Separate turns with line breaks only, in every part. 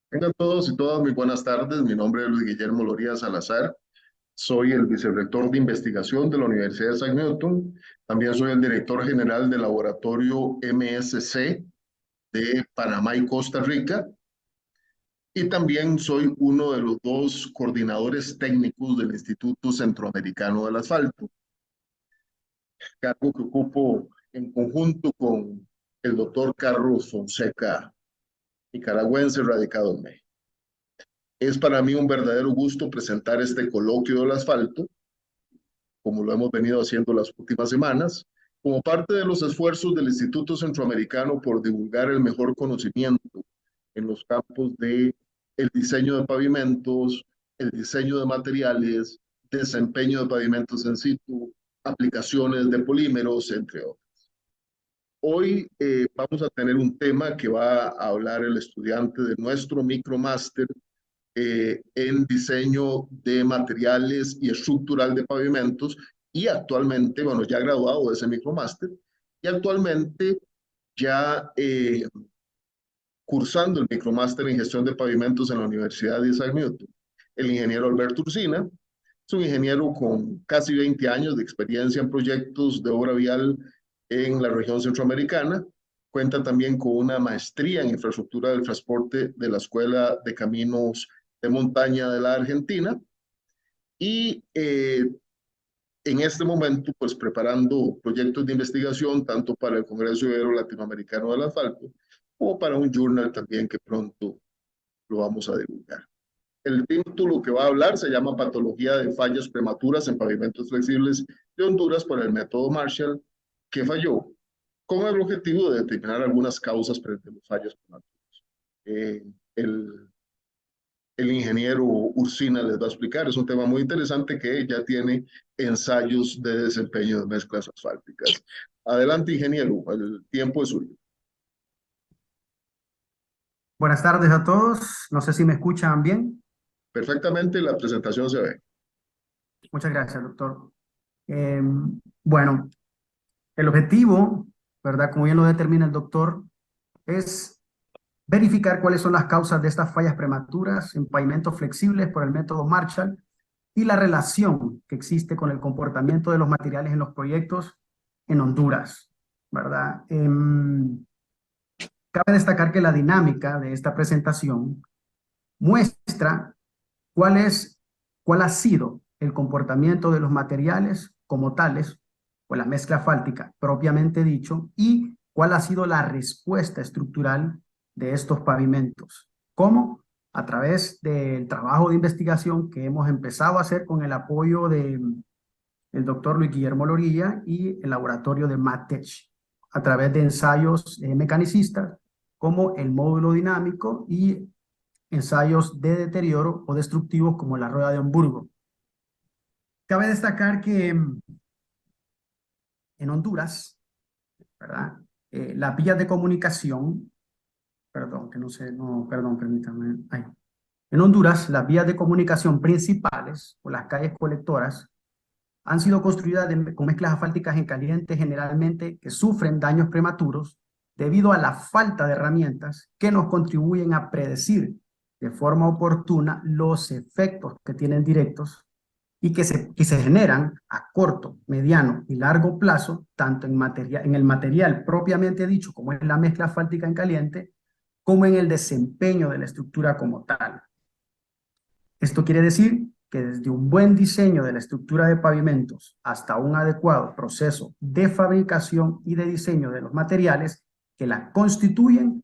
Tengan todos y todas muy buenas tardes. Mi nombre es Luis Guillermo Loría Salazar. Soy el vicerrector de investigación de la Universidad de San Newton. También soy el director general del laboratorio MSC de Panamá y Costa Rica. Y también soy uno de los dos coordinadores técnicos del Instituto Centroamericano del Asfalto, cargo que ocupo en conjunto con el doctor Carlos Fonseca, nicaragüense radicado en México. Es para mí un verdadero gusto presentar este coloquio del asfalto, como lo hemos venido haciendo las últimas semanas, como parte de los esfuerzos del Instituto Centroamericano por divulgar el mejor conocimiento en los campos de el diseño de pavimentos, el diseño de materiales, desempeño de pavimentos en situ, aplicaciones de polímeros, entre otros. Hoy vamos a tener un tema que va a hablar el estudiante de nuestro micromáster en diseño de materiales y estructural de pavimentos y actualmente, bueno, ya graduado de ese micromáster y actualmente ya cursando el micromáster en gestión de pavimentos en la Universidad de Isaac Newton. El ingeniero Alberto Ursina es un ingeniero con casi 20 años de experiencia en proyectos de obra vial en la región centroamericana. Cuenta también con una maestría en infraestructura del transporte de la Escuela de Caminos de Montaña de la Argentina y en este momento, pues preparando proyectos de investigación tanto para el Congreso Ibero Latinoamericano del Asfalto como para un journal también que pronto lo vamos a divulgar. El título que va a hablar se llama Patología de fallas prematuras en pavimentos flexibles de Honduras por el método Marshall, que falló, con el objetivo de determinar algunas causas frente a los fallos prematuros. Eh, el el ingeniero Ursina les va a explicar. Es un tema muy interesante que ya tiene ensayos de desempeño de mezclas asfálticas. Adelante, ingeniero, el tiempo es suyo.
Buenas tardes a todos. No sé si me escuchan bien.
Perfectamente, la presentación se ve.
Muchas gracias, doctor. Eh, bueno, el objetivo, ¿verdad? Como bien lo determina el doctor, es verificar cuáles son las causas de estas fallas prematuras en pavimentos flexibles por el método Marshall y la relación que existe con el comportamiento de los materiales en los proyectos en Honduras, ¿verdad? Cabe destacar que la dinámica de esta presentación muestra cuál es, cuál ha sido el comportamiento de los materiales como tales, o la mezcla fáltica propiamente dicho, y cuál ha sido la respuesta estructural de estos pavimentos. ¿Cómo? A través del trabajo de investigación que hemos empezado a hacer con el apoyo del doctor Luis Guillermo Lorilla y el laboratorio de MatTech, a través de ensayos mecanicistas como el módulo dinámico y ensayos de deterioro o destructivos como la rueda de Hamburgo. Cabe destacar que en Honduras, ¿verdad? Las vías de comunicación, perdón, que no sé, no, perdón, permítanme. Ay. En Honduras, las vías de comunicación principales o las calles colectoras han sido construidas con mezclas asfálticas en caliente generalmente que sufren daños prematuros debido a la falta de herramientas que nos contribuyen a predecir de forma oportuna los efectos que tienen directos y que se generan a corto, mediano y largo plazo, tanto en el material propiamente dicho, como en la mezcla asfáltica en caliente, como en el desempeño de la estructura como tal. Esto quiere decir que desde un buen diseño de la estructura de pavimentos hasta un adecuado proceso de fabricación y de diseño de los materiales que la constituyen,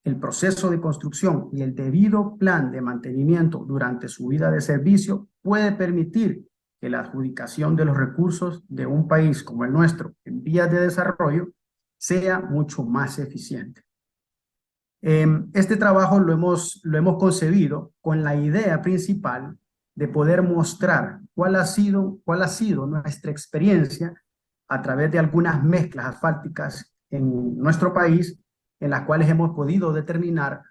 el proceso de construcción y el debido plan de mantenimiento durante su vida de servicio puede permitir que la adjudicación de los recursos de un país como el nuestro en vías de desarrollo sea mucho más eficiente. Este trabajo lo hemos concebido con la idea principal de poder mostrar cuál ha sido nuestra experiencia a través de algunas mezclas asfálticas en nuestro país, en las cuales hemos podido determinar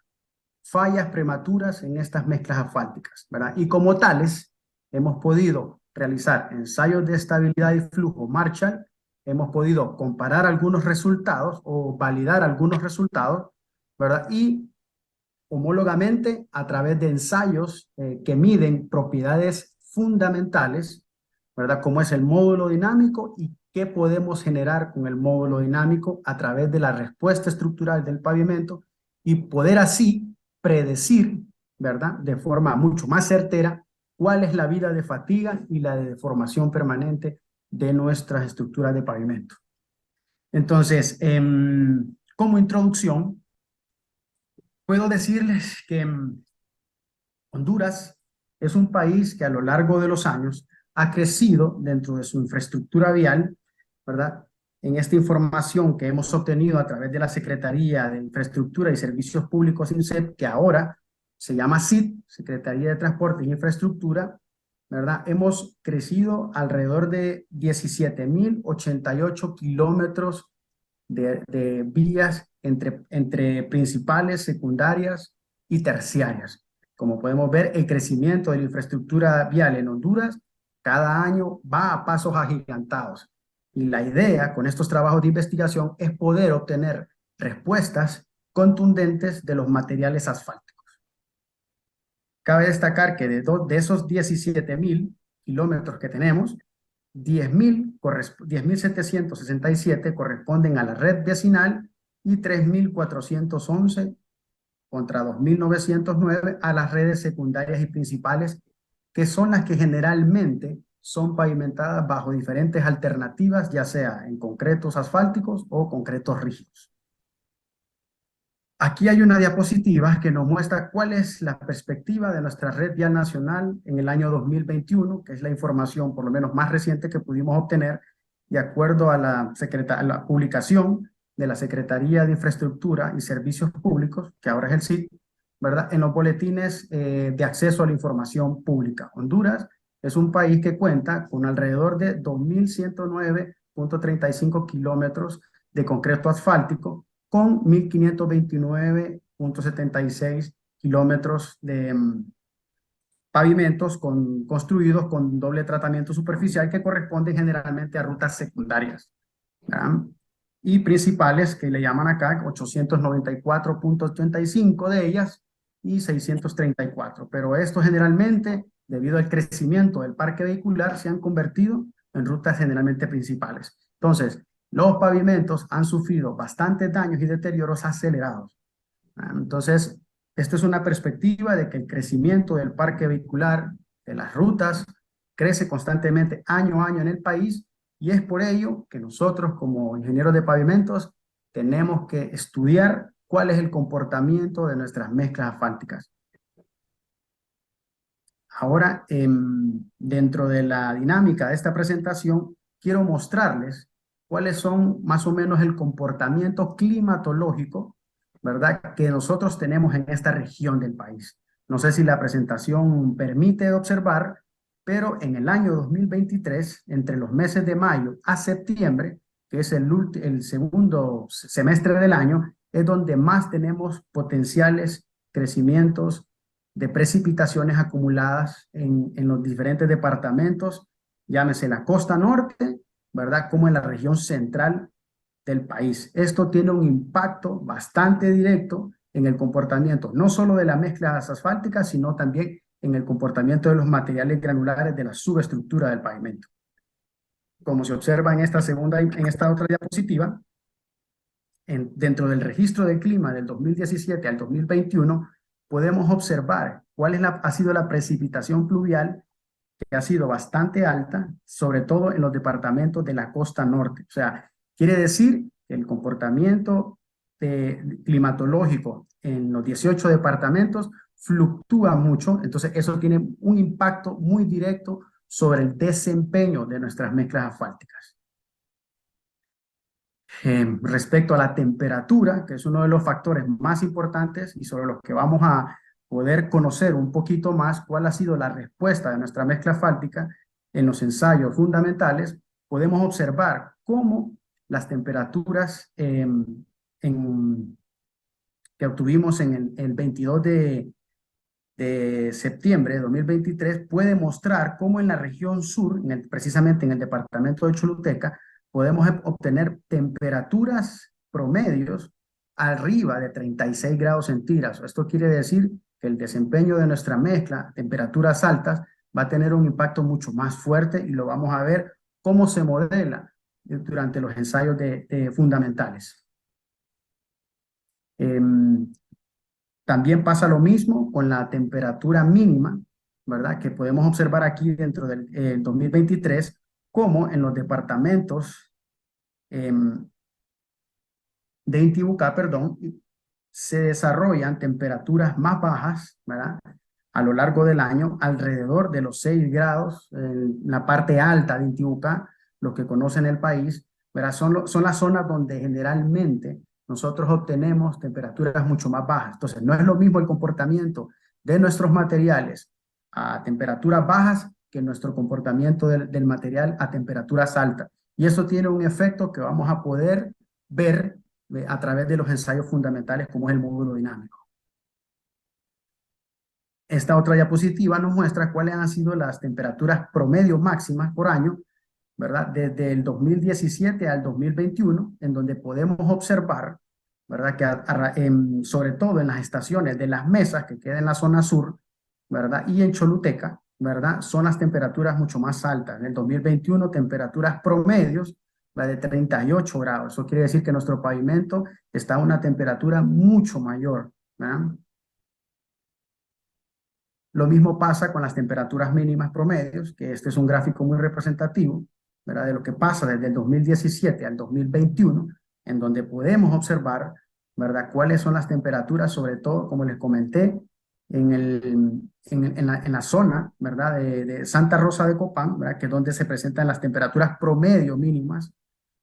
fallas prematuras en estas mezclas asfálticas, ¿verdad? Y como tales, hemos podido realizar ensayos de estabilidad y flujo Marshall, hemos podido comparar algunos resultados o validar algunos resultados, ¿verdad? Y homólogamente a través de ensayos que miden propiedades fundamentales, ¿verdad? Como es el módulo dinámico y qué podemos generar con el módulo dinámico a través de la respuesta estructural del pavimento y poder así predecir, ¿verdad? De forma mucho más certera cuál es la vida de fatiga y la de deformación permanente de nuestras estructuras de pavimento. Entonces, como introducción, puedo decirles que Honduras es un país que a lo largo de los años ha crecido dentro de su infraestructura vial, ¿verdad? En esta información que hemos obtenido a través de la Secretaría de Infraestructura y Servicios Públicos, INSEP, que ahora se llama SIT, Secretaría de Transporte e Infraestructura, ¿verdad? Hemos crecido alrededor de 17.088 kilómetros de vías entre principales, secundarias y terciarias. Como podemos ver, el crecimiento de la infraestructura vial en Honduras cada año va a pasos agigantados. Y la idea con estos trabajos de investigación es poder obtener respuestas contundentes de los materiales asfálticos. Cabe destacar que de esos 17.000 kilómetros que tenemos, 10.767 corresponden a la red vecinal y 3.411 contra 2.909 a las redes secundarias y principales, que son las que generalmente son pavimentadas bajo diferentes alternativas, ya sea en concretos asfálticos o concretos rígidos. Aquí hay una diapositiva que nos muestra cuál es la perspectiva de nuestra red vial nacional en el año 2021, que es la información por lo menos más reciente que pudimos obtener de acuerdo a la publicación de la Secretaría de Infraestructura y Servicios Públicos, que ahora es el SIT, ¿verdad? En los boletines de acceso a la información pública. Honduras es un país que cuenta con alrededor de 2.109.35 kilómetros de concreto asfáltico, con 1.529.76 kilómetros de pavimentos construidos con doble tratamiento superficial que corresponden generalmente a rutas secundarias, ¿verdad? Y principales que le llaman acá 894.85 de ellas y 634. Pero esto generalmente, debido al crecimiento del parque vehicular, se han convertido en rutas generalmente principales. Entonces, los pavimentos han sufrido bastantes daños y deterioros acelerados. Entonces, esta es una perspectiva de que el crecimiento del parque vehicular, de las rutas, crece constantemente año a año en el país y es por ello que nosotros como ingenieros de pavimentos tenemos que estudiar cuál es el comportamiento de nuestras mezclas asfálticas. Ahora, dentro de la dinámica de esta presentación, quiero mostrarles cuáles son más o menos el comportamiento climatológico, ¿verdad?, que nosotros tenemos en esta región del país. No sé si la presentación permite observar, pero en el año 2023, entre los meses de mayo a septiembre, que es el segundo semestre del año, es donde más tenemos potenciales crecimientos de precipitaciones acumuladas en los diferentes departamentos, llámese la costa norte, ¿verdad?, como en la región central del país. Esto tiene un impacto bastante directo en el comportamiento, no solo de las mezclas asfálticas, sino también en el comportamiento de los materiales granulares de la subestructura del pavimento. Como se observa en esta otra diapositiva, dentro del registro del clima del 2017 al 2021, podemos observar cuál ha sido la precipitación pluvial, que ha sido bastante alta, sobre todo en los departamentos de la costa norte. O sea, quiere decir que el comportamiento climatológico en los 18 departamentos fluctúa mucho, entonces eso tiene un impacto muy directo sobre el desempeño de nuestras mezclas asfálticas. Respecto a la temperatura, que es uno de los factores más importantes y sobre los que vamos a poder conocer un poquito más cuál ha sido la respuesta de nuestra mezcla asfáltica en los ensayos fundamentales, podemos observar cómo las temperaturas que obtuvimos en el 22 de septiembre de 2023 puede mostrar cómo en la región sur, precisamente en el departamento de Choluteca, podemos obtener temperaturas promedios arriba de 36 grados centígrados. Esto quiere decir que el desempeño de nuestra mezcla a temperaturas altas va a tener un impacto mucho más fuerte y lo vamos a ver cómo se modela durante los ensayos fundamentales. También pasa lo mismo con la temperatura mínima, ¿verdad? Que podemos observar aquí dentro del 2023, como en los departamentos de Intibucá, perdón, se desarrollan temperaturas más bajas, ¿verdad? A lo largo del año, alrededor de los 6 grados, en la parte alta de Intibucá, los que conocen el país, ¿verdad? Son las zonas donde generalmente nosotros obtenemos temperaturas mucho más bajas. Entonces, no es lo mismo el comportamiento de nuestros materiales a temperaturas bajas que nuestro comportamiento del material a temperaturas altas. Y eso tiene un efecto que vamos a poder ver a través de los ensayos fundamentales como es el módulo dinámico. Esta otra diapositiva nos muestra cuáles han sido las temperaturas promedio máximas por año, ¿verdad? Desde el 2017 al 2021, en donde podemos observar, ¿verdad? Que sobre todo en las estaciones de Las Mesas, que queda en la zona sur, ¿verdad? Y en Choluteca, ¿verdad? Son las temperaturas mucho más altas. En el 2021, temperaturas promedios de 38 grados. Eso quiere decir que nuestro pavimento está a una temperatura mucho mayor, ¿verdad? Lo mismo pasa con las temperaturas mínimas promedios, que este es un gráfico muy representativo, ¿verdad? De lo que pasa desde el 2017 al 2021, en donde podemos observar, ¿verdad? Cuáles son las temperaturas, sobre todo, como les comenté, en la zona, ¿verdad? De Santa Rosa de Copán, ¿verdad? Que es donde se presentan las temperaturas promedio mínimas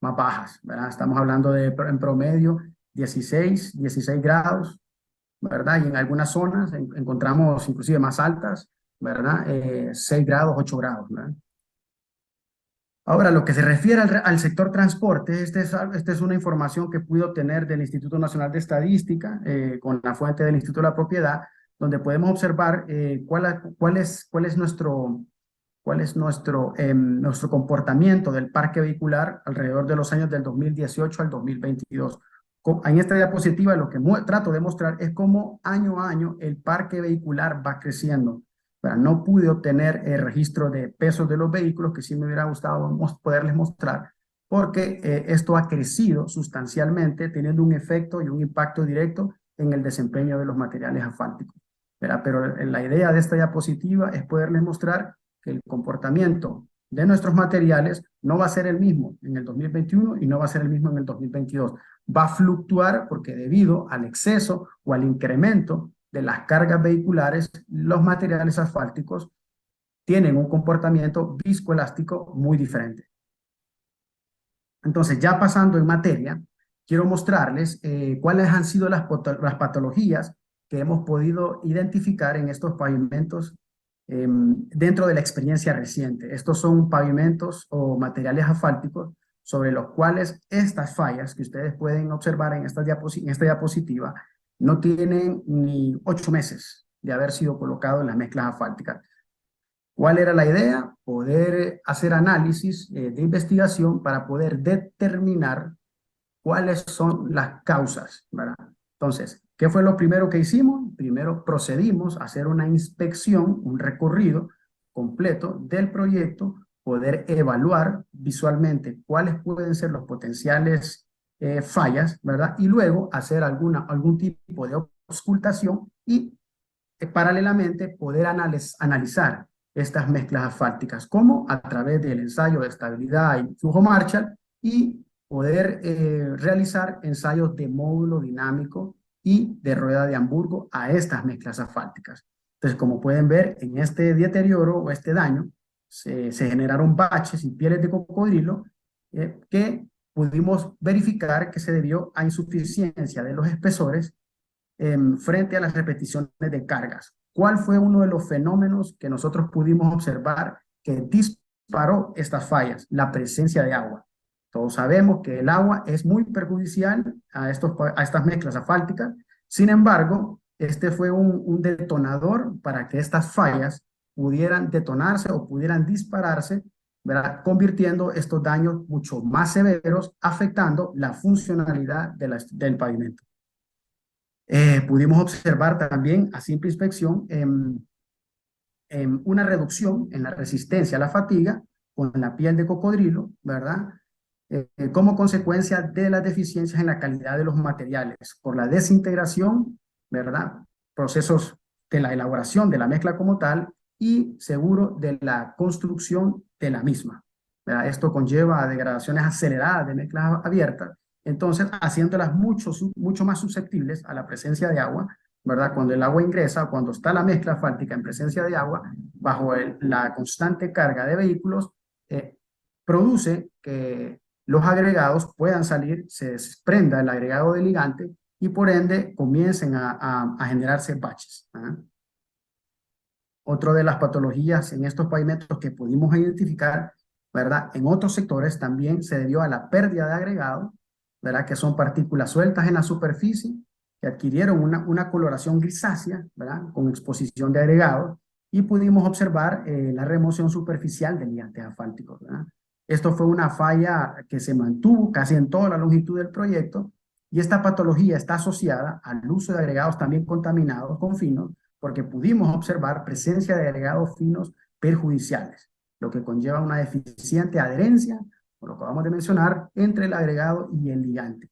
más bajas, ¿verdad? Estamos hablando de, en promedio, 16 grados, ¿verdad? Y en algunas zonas encontramos inclusive más altas, ¿verdad? 6 grados, 8 grados, ¿verdad? Ahora, lo que se refiere al sector transporte, esta es una información que pude obtener del Instituto Nacional de Estadística, con la fuente del Instituto de la Propiedad, donde podemos observar cuál es nuestro comportamiento del parque vehicular alrededor de los años del 2018 al 2022. En esta diapositiva lo que trato de mostrar es cómo año a año el parque vehicular va creciendo. No pude obtener el registro de pesos de los vehículos, que sí me hubiera gustado poderles mostrar, porque esto ha crecido sustancialmente, teniendo un efecto y un impacto directo en el desempeño de los materiales asfálticos. Pero la idea de esta diapositiva es poderles mostrar que el comportamiento de nuestros materiales no va a ser el mismo en el 2021 y no va a ser el mismo en el 2022. Va a fluctuar porque debido al exceso o al incremento de las cargas vehiculares, los materiales asfálticos tienen un comportamiento viscoelástico muy diferente. Entonces, ya pasando en materia, quiero mostrarles cuáles han sido las patologías que hemos podido identificar en estos pavimentos dentro de la experiencia reciente. Estos son pavimentos o materiales asfálticos sobre los cuales estas fallas que ustedes pueden observar en esta diapositiva no tienen ni 8 meses de haber sido colocados en las mezclas asfálticas. ¿Cuál era la idea? Poder hacer análisis de investigación para poder determinar cuáles son las causas, ¿verdad? Entonces, ¿qué fue lo primero que hicimos? Primero procedimos a hacer una inspección, un recorrido completo del proyecto, poder evaluar visualmente cuáles pueden ser los potenciales fallas, ¿verdad? Y luego hacer algún tipo de auscultación y paralelamente poder analizar estas mezclas asfálticas, como a través del ensayo de estabilidad y flujo Marshall y poder realizar ensayos de módulo dinámico y de rueda de Hamburgo a estas mezclas asfálticas. Entonces, como pueden ver, en este deterioro o este daño, se generaron baches y pieles de cocodrilo que pudimos verificar que se debió a insuficiencia de los espesores frente a las repeticiones de cargas. ¿Cuál fue uno de los fenómenos que nosotros pudimos observar que disparó estas fallas? La presencia de agua. Todos sabemos que el agua es muy perjudicial a estas mezclas asfálticas. Sin embargo, este fue un detonador para que estas fallas pudieran detonarse o pudieran dispararse, ¿verdad? Convirtiendo estos daños mucho más severos, afectando la funcionalidad del pavimento. Pudimos observar también a simple inspección una reducción en la resistencia a la fatiga con la piel de cocodrilo, ¿verdad? Como consecuencia de las deficiencias en la calidad de los materiales, por la desintegración, ¿verdad? Procesos de la elaboración de la mezcla como tal y seguro de la construcción de la misma, ¿verdad? Esto conlleva a degradaciones aceleradas de mezclas abiertas, entonces haciéndolas mucho más susceptibles a la presencia de agua, ¿verdad? Cuando el agua ingresa, cuando está la mezcla asfáltica en presencia de agua, bajo la constante carga de vehículos, produce que los agregados puedan salir, se desprenda el agregado de ligante y por ende comiencen a generarse baches. ¿Ah? Otra de las patologías en estos pavimentos que pudimos identificar, ¿verdad? En otros sectores también se debió a la pérdida de agregado, ¿verdad? Que son partículas sueltas en la superficie que adquirieron una coloración grisácea, ¿verdad? Con exposición de agregado y pudimos observar la remoción superficial de ligantes asfálticos, ¿verdad? Esto fue una falla que se mantuvo casi en toda la longitud del proyecto y esta patología está asociada al uso de agregados también contaminados con finos porque pudimos observar presencia de agregados finos perjudiciales, lo que conlleva una deficiente adherencia, por lo que acabamos de mencionar, entre el agregado y el ligante.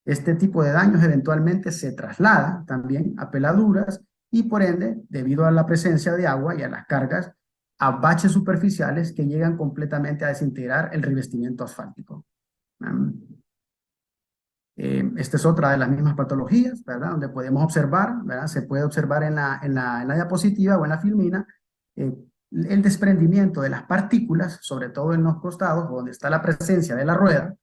Este tipo de daños eventualmente se traslada también a peladuras y por ende, debido a la presencia de agua y a las cargas, a baches superficiales que llegan completamente a desintegrar el revestimiento asfáltico. Esta es otra de las mismas patologías, ¿verdad? Donde podemos observar, ¿verdad? Se puede observar en la diapositiva o en la filmina el desprendimiento de las partículas, sobre todo en los costados, donde está la presencia de la rueda,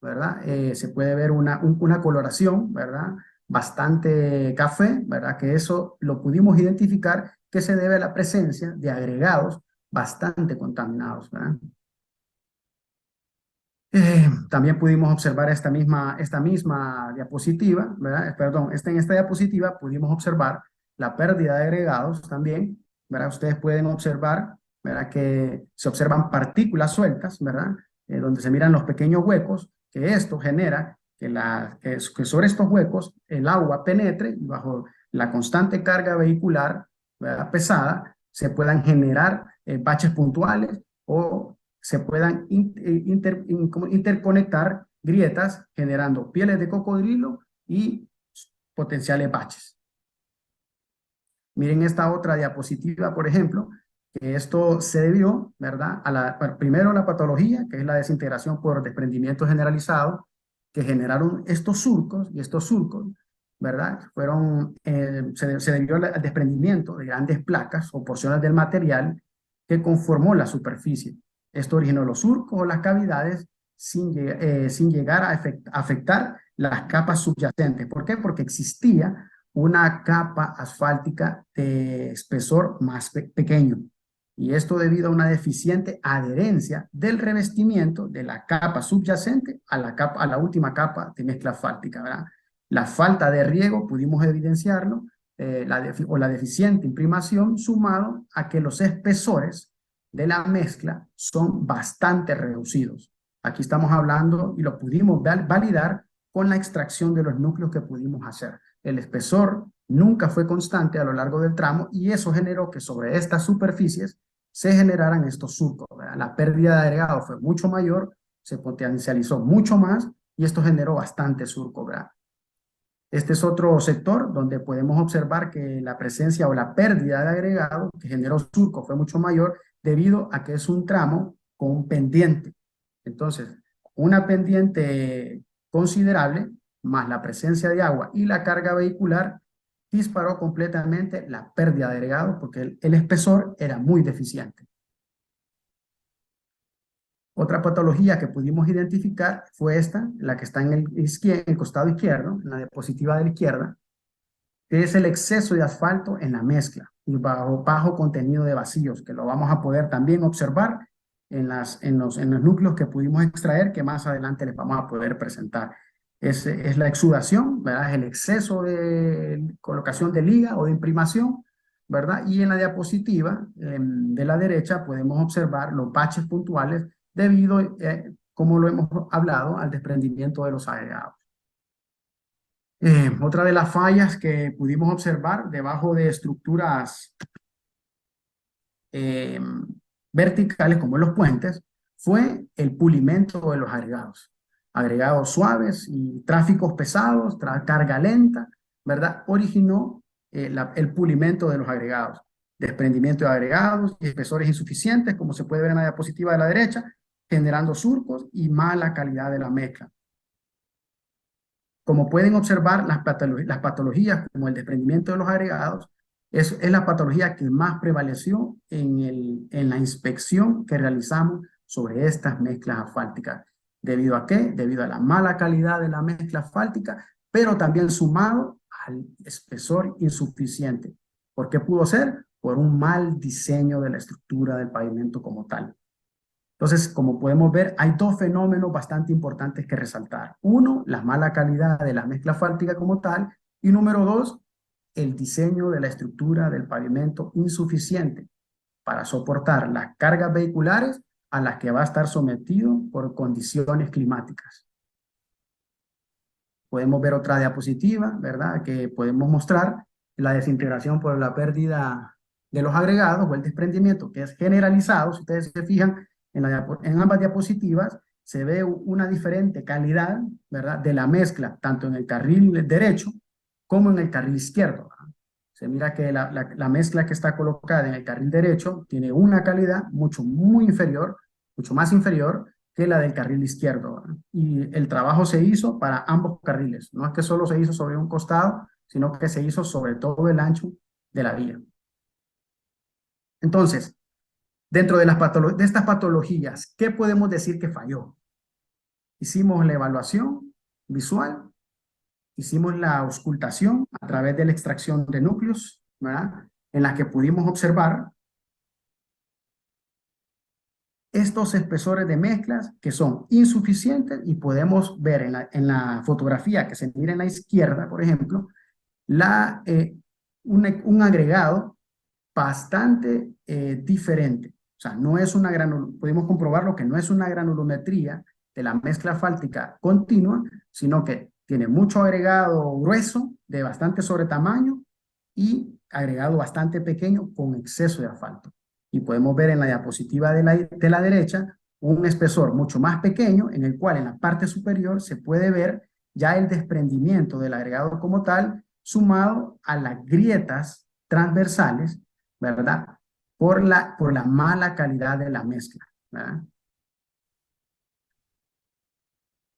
¿verdad? Se puede ver una coloración, ¿verdad? Bastante café, ¿verdad? Que eso lo pudimos identificar que se debe a la presencia de agregados bastante contaminados, ¿verdad? También pudimos observar esta misma diapositiva, ¿verdad? Perdón, en esta diapositiva pudimos observar la pérdida de agregados también, ¿verdad? Ustedes pueden observar, ¿verdad? Que se observan partículas sueltas, ¿verdad? Donde se miran los pequeños huecos, que esto genera que sobre estos huecos el agua penetre y bajo la constante carga vehicular, ¿verdad? Pesada, se puedan generar baches puntuales o se puedan interconectar grietas generando pieles de cocodrilo y potenciales baches. Miren esta otra diapositiva, por ejemplo, que esto se debió, ¿verdad? Primero la patología, que es la desintegración por desprendimiento generalizado, que generaron estos surcos, y estos surcos, ¿verdad? Se debió al desprendimiento de grandes placas o porciones del material que conformó la superficie. Esto originó los surcos o las cavidades sin llegar a afectar las capas subyacentes. ¿Por qué? Porque existía una capa asfáltica de espesor más pequeño. Y esto debido a una deficiente adherencia del revestimiento de la capa subyacente a la última capa de mezcla asfáltica, ¿verdad? La falta de riego, pudimos evidenciarlo, la deficiente imprimación, sumado a que los espesores de la mezcla son bastante reducidos. Aquí estamos hablando y lo pudimos validar con la extracción de los núcleos que pudimos hacer. El espesor nunca fue constante a lo largo del tramo y eso generó que sobre estas superficies se generaran estos surcos, ¿verdad? La pérdida de agregado fue mucho mayor, se potencializó mucho más y esto generó bastante surco, ¿verdad? Este es otro sector donde podemos observar que la presencia o la pérdida de agregado que generó surco fue mucho mayor debido a que es un tramo con pendiente. Entonces, una pendiente considerable, más la presencia de agua y la carga vehicular, disparó completamente la pérdida de agregado porque el espesor era muy deficiente. Otra patología que pudimos identificar fue esta, la que está en el costado izquierdo, en la diapositiva de la izquierda, que es el exceso de asfalto en la mezcla y bajo contenido de vacíos, que lo vamos a poder también observar en los núcleos que pudimos extraer, que más adelante les vamos a poder presentar. Es la exudación, ¿verdad? Es el exceso de colocación de liga o de imprimación, ¿verdad? Y en la diapositiva de la derecha podemos observar los baches puntuales debido, como lo hemos hablado, al desprendimiento de los agregados. Otra de las fallas que pudimos observar debajo de estructuras eh, verticales como los puentes fue el pulimento de los agregados. Agregados suaves y tráficos pesados, carga lenta, ¿verdad? Originó el pulimento de los agregados. Desprendimiento de agregados y espesores insuficientes, como se puede ver en la diapositiva de la derecha, generando surcos y mala calidad de la mezcla. Como pueden observar, las patologías como el desprendimiento de los agregados es la patología que más prevaleció en la inspección que realizamos sobre estas mezclas asfálticas. ¿Debido a qué? Debido a la mala calidad de la mezcla asfáltica, pero también sumado al espesor insuficiente. ¿Por qué pudo ser? Por un mal diseño de la estructura del pavimento como tal. Entonces, como podemos ver, hay dos fenómenos bastante importantes que resaltar. Uno, la mala calidad de la mezcla asfáltica como tal. Y número dos, el diseño de la estructura del pavimento insuficiente para soportar las cargas vehiculares a las que va a estar sometido por condiciones climáticas. Podemos ver otra diapositiva, ¿verdad? Que podemos mostrar la desintegración por la pérdida de los agregados o el desprendimiento, que es generalizado. Si ustedes se fijan, en ambas diapositivas se ve una diferente calidad, ¿verdad? De la mezcla, tanto en el carril derecho como en el carril izquierdo, ¿verdad? Se mira que la mezcla que está colocada en el carril derecho tiene una calidad muy inferior, mucho más inferior que la del carril izquierdo, ¿verdad? Y el trabajo se hizo para ambos carriles. No es que solo se hizo sobre un costado, sino que se hizo sobre todo el ancho de la vía. Entonces, dentro de estas patologías, ¿qué podemos decir que falló? Hicimos la evaluación visual, hicimos la auscultación a través de la extracción de núcleos, ¿verdad? En la que pudimos observar estos espesores de mezclas que son insuficientes y podemos ver en la fotografía que se mira en la izquierda, por ejemplo, un agregado bastante diferente. O sea, no es una podemos comprobarlo que no es una granulometría de la mezcla asfáltica continua, sino que tiene mucho agregado grueso de bastante sobretamaño y agregado bastante pequeño con exceso de asfalto. Y podemos ver en la diapositiva de la derecha un espesor mucho más pequeño en el cual en la parte superior se puede ver ya el desprendimiento del agregado como tal sumado a las grietas transversales, ¿verdad? Por la mala calidad de la mezcla, ¿verdad?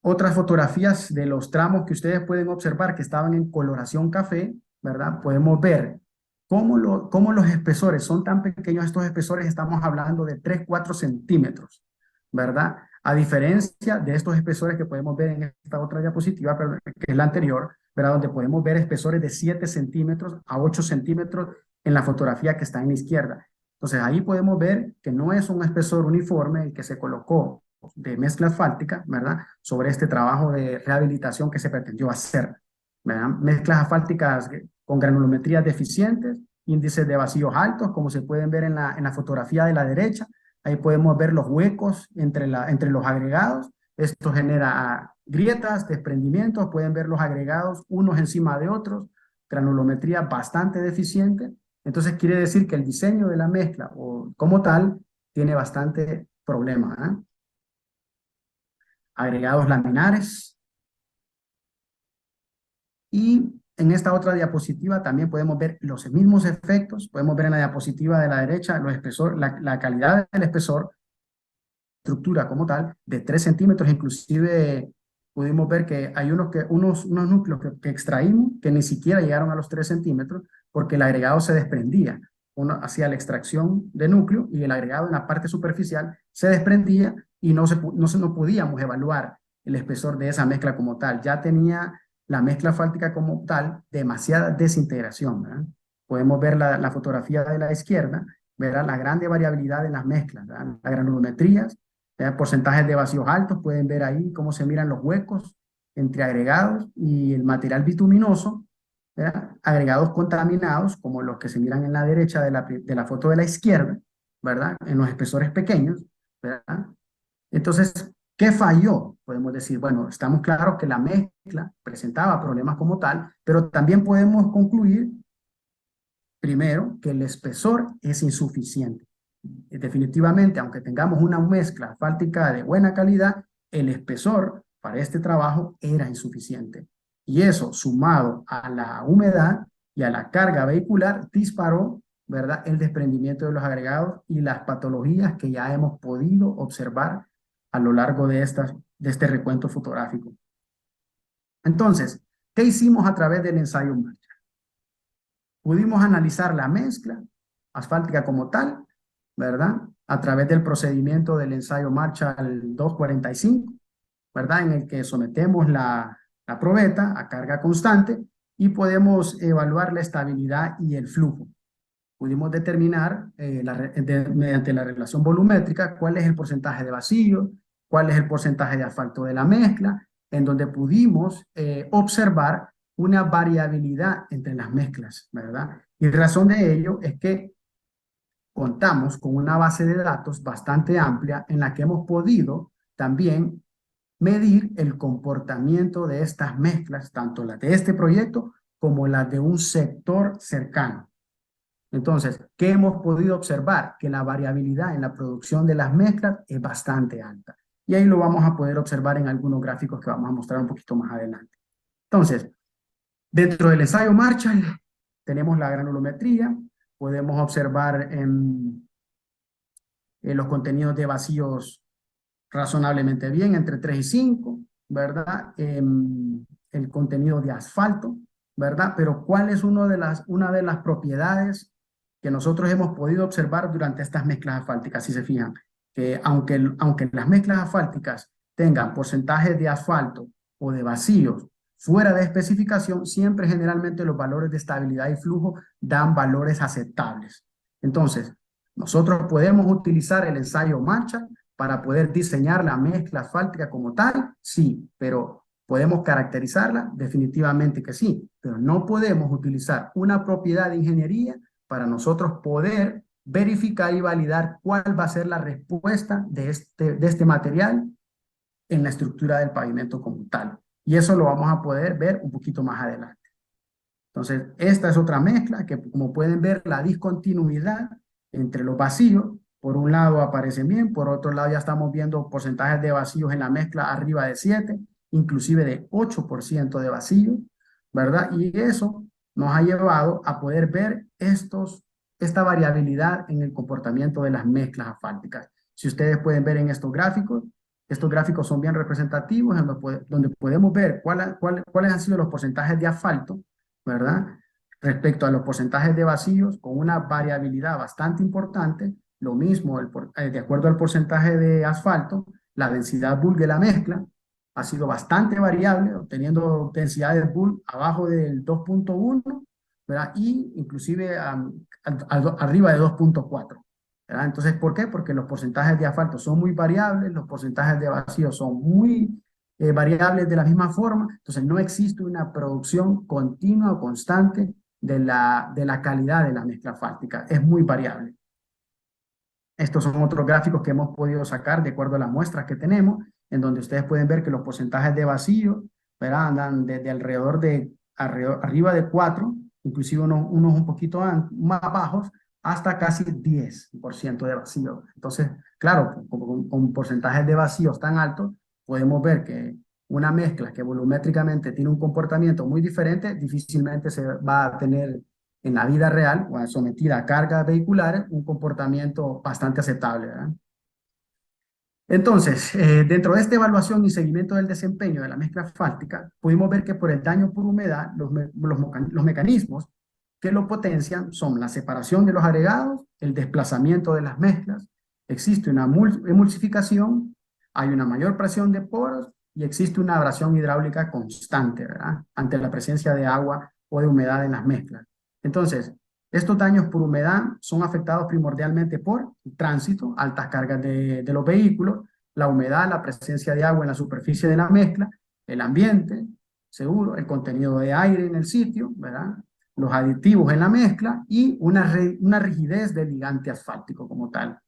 Otras fotografías de los tramos que ustedes pueden observar que estaban en coloración café, ¿verdad? Podemos ver cómo los espesores son tan pequeños. Estos espesores estamos hablando de 3, 4 centímetros, ¿verdad? A diferencia de estos espesores que podemos ver en esta otra diapositiva, que es la anterior, ¿verdad? Donde podemos ver espesores de 7 centímetros a 8 centímetros en la fotografía que está en la izquierda. Entonces ahí podemos ver que no es un espesor uniforme el que se colocó de mezcla asfáltica, ¿verdad? Sobre este trabajo de rehabilitación que se pretendió hacer, ¿verdad? Mezclas asfálticas con granulometrías deficientes, índices de vacíos altos, como se pueden ver en la fotografía de la derecha. Ahí podemos ver los huecos entre los agregados. Esto genera grietas, desprendimientos. Pueden ver los agregados unos encima de otros, granulometría bastante deficiente. Entonces quiere decir que el diseño de la mezcla o como tal tiene bastante problema, ¿eh? Agregados laminares. Y en esta otra diapositiva también podemos ver los mismos efectos. Podemos ver en la diapositiva de la derecha la calidad del espesor, estructura como tal, de 3 centímetros. Inclusive pudimos ver que hay unos núcleos que extraímos que ni siquiera llegaron a los 3 centímetros porque el agregado se desprendía. Uno hacía la extracción de núcleo y el agregado en la parte superficial se desprendía y no podíamos evaluar el espesor de esa mezcla como tal. Ya tenía la mezcla asfáltica como tal demasiada desintegración, ¿verdad? Podemos ver la fotografía de la izquierda, ¿verdad? La grande variabilidad en las mezclas, ¿verdad? Las granulometrías, porcentajes de vacíos altos, pueden ver ahí cómo se miran los huecos entre agregados y el material bituminoso, ¿verdad? Agregados contaminados, como los que se miran en la derecha de la foto de la izquierda, ¿verdad? En los espesores pequeños, ¿verdad? Entonces, ¿Qué falló? Podemos decir, bueno, estamos claros que la mezcla presentaba problemas como tal, pero también podemos concluir, primero, que el espesor es insuficiente. Definitivamente, aunque tengamos una mezcla asfáltica de buena calidad, el espesor para este trabajo era insuficiente. Y eso, sumado a la humedad y a la carga vehicular, disparó, ¿verdad?, el desprendimiento de los agregados y las patologías que ya hemos podido observar a lo largo de este recuento fotográfico. Entonces, ¿qué hicimos a través del ensayo en marcha? Pudimos analizar la mezcla asfáltica como tal, ¿verdad? A través del procedimiento del ensayo marcha al 245, ¿verdad? En el que sometemos la probeta a carga constante y podemos evaluar la estabilidad y el flujo. Pudimos determinar mediante la relación volumétrica cuál es el porcentaje de vacío, cuál es el porcentaje de asfalto de la mezcla, en donde pudimos observar una variabilidad entre las mezclas, ¿verdad? Y razón de ello es que contamos con una base de datos bastante amplia en la que hemos podido también medir el comportamiento de estas mezclas, tanto las de este proyecto como las de un sector cercano. Entonces, ¿qué hemos podido observar? Que la variabilidad en la producción de las mezclas es bastante alta. Y ahí lo vamos a poder observar en algunos gráficos que vamos a mostrar un poquito más adelante. Entonces, dentro del ensayo Marshall tenemos la granulometría, podemos observar en los contenidos de vacíos razonablemente bien, entre 3 y 5, ¿verdad? El contenido de asfalto, ¿verdad? Pero ¿cuál es una de las propiedades que nosotros hemos podido observar durante estas mezclas asfálticas? Si se fijan, que aunque las mezclas asfálticas tengan porcentajes de asfalto o de vacíos fuera de especificación, siempre generalmente los valores de estabilidad y flujo dan valores aceptables. Entonces, nosotros podemos utilizar el ensayo Marshall para poder diseñar la mezcla asfáltica como tal, sí, pero ¿podemos caracterizarla? Definitivamente que sí, pero no podemos utilizar una propiedad de ingeniería para nosotros poder verificar y validar cuál va a ser la respuesta de este material en la estructura del pavimento como tal. Y eso lo vamos a poder ver un poquito más adelante. Entonces, esta es otra mezcla que, como pueden ver, la discontinuidad entre los vacíos, por un lado aparecen bien, por otro lado ya estamos viendo porcentajes de vacíos en la mezcla arriba de 7, inclusive de 8% de vacíos, ¿verdad? Y eso nos ha llevado a poder ver esta variabilidad en el comportamiento de las mezclas asfálticas. Si ustedes pueden ver en estos gráficos son bien representativos, en donde podemos ver cuáles han sido los porcentajes de asfalto, ¿verdad? Respecto a los porcentajes de vacíos, con una variabilidad bastante importante. Lo mismo, de acuerdo al porcentaje de asfalto, la densidad bulk de la mezcla ha sido bastante variable, obteniendo densidades bulk abajo del 2.1, ¿verdad? Y inclusive arriba de 2.4. Entonces, ¿por qué? Porque los porcentajes de asfalto son muy variables, los porcentajes de vacío son muy variables de la misma forma, entonces no existe una producción continua o constante de la calidad de la mezcla asfáltica, es muy variable. Estos son otros gráficos que hemos podido sacar de acuerdo a las muestras que tenemos, en donde ustedes pueden ver que los porcentajes de vacío, ¿verdad?, andan desde arriba de 4, inclusive unos un poquito más bajos, hasta casi 10% de vacío. Entonces, claro, con porcentajes de vacíos tan altos, podemos ver que una mezcla que volumétricamente tiene un comportamiento muy diferente, difícilmente se va a tener en la vida real, o sometida a cargas vehiculares, un comportamiento bastante aceptable, ¿verdad? Entonces, dentro de esta evaluación y seguimiento del desempeño de la mezcla asfáltica, pudimos ver que por el daño por humedad, los mecanismos que lo potencian son la separación de los agregados, el desplazamiento de las mezclas, existe una emulsificación, hay una mayor presión de poros y existe una abrasión hidráulica constante, ¿verdad?, ante la presencia de agua o de humedad en las mezclas. Entonces, estos daños por humedad son afectados primordialmente por el tránsito, altas cargas de los vehículos, la humedad, la presencia de agua en la superficie de la mezcla, el ambiente, seguro, el contenido de aire en el sitio, ¿verdad?, los aditivos en la mezcla y una rigidez del ligante asfáltico como tal.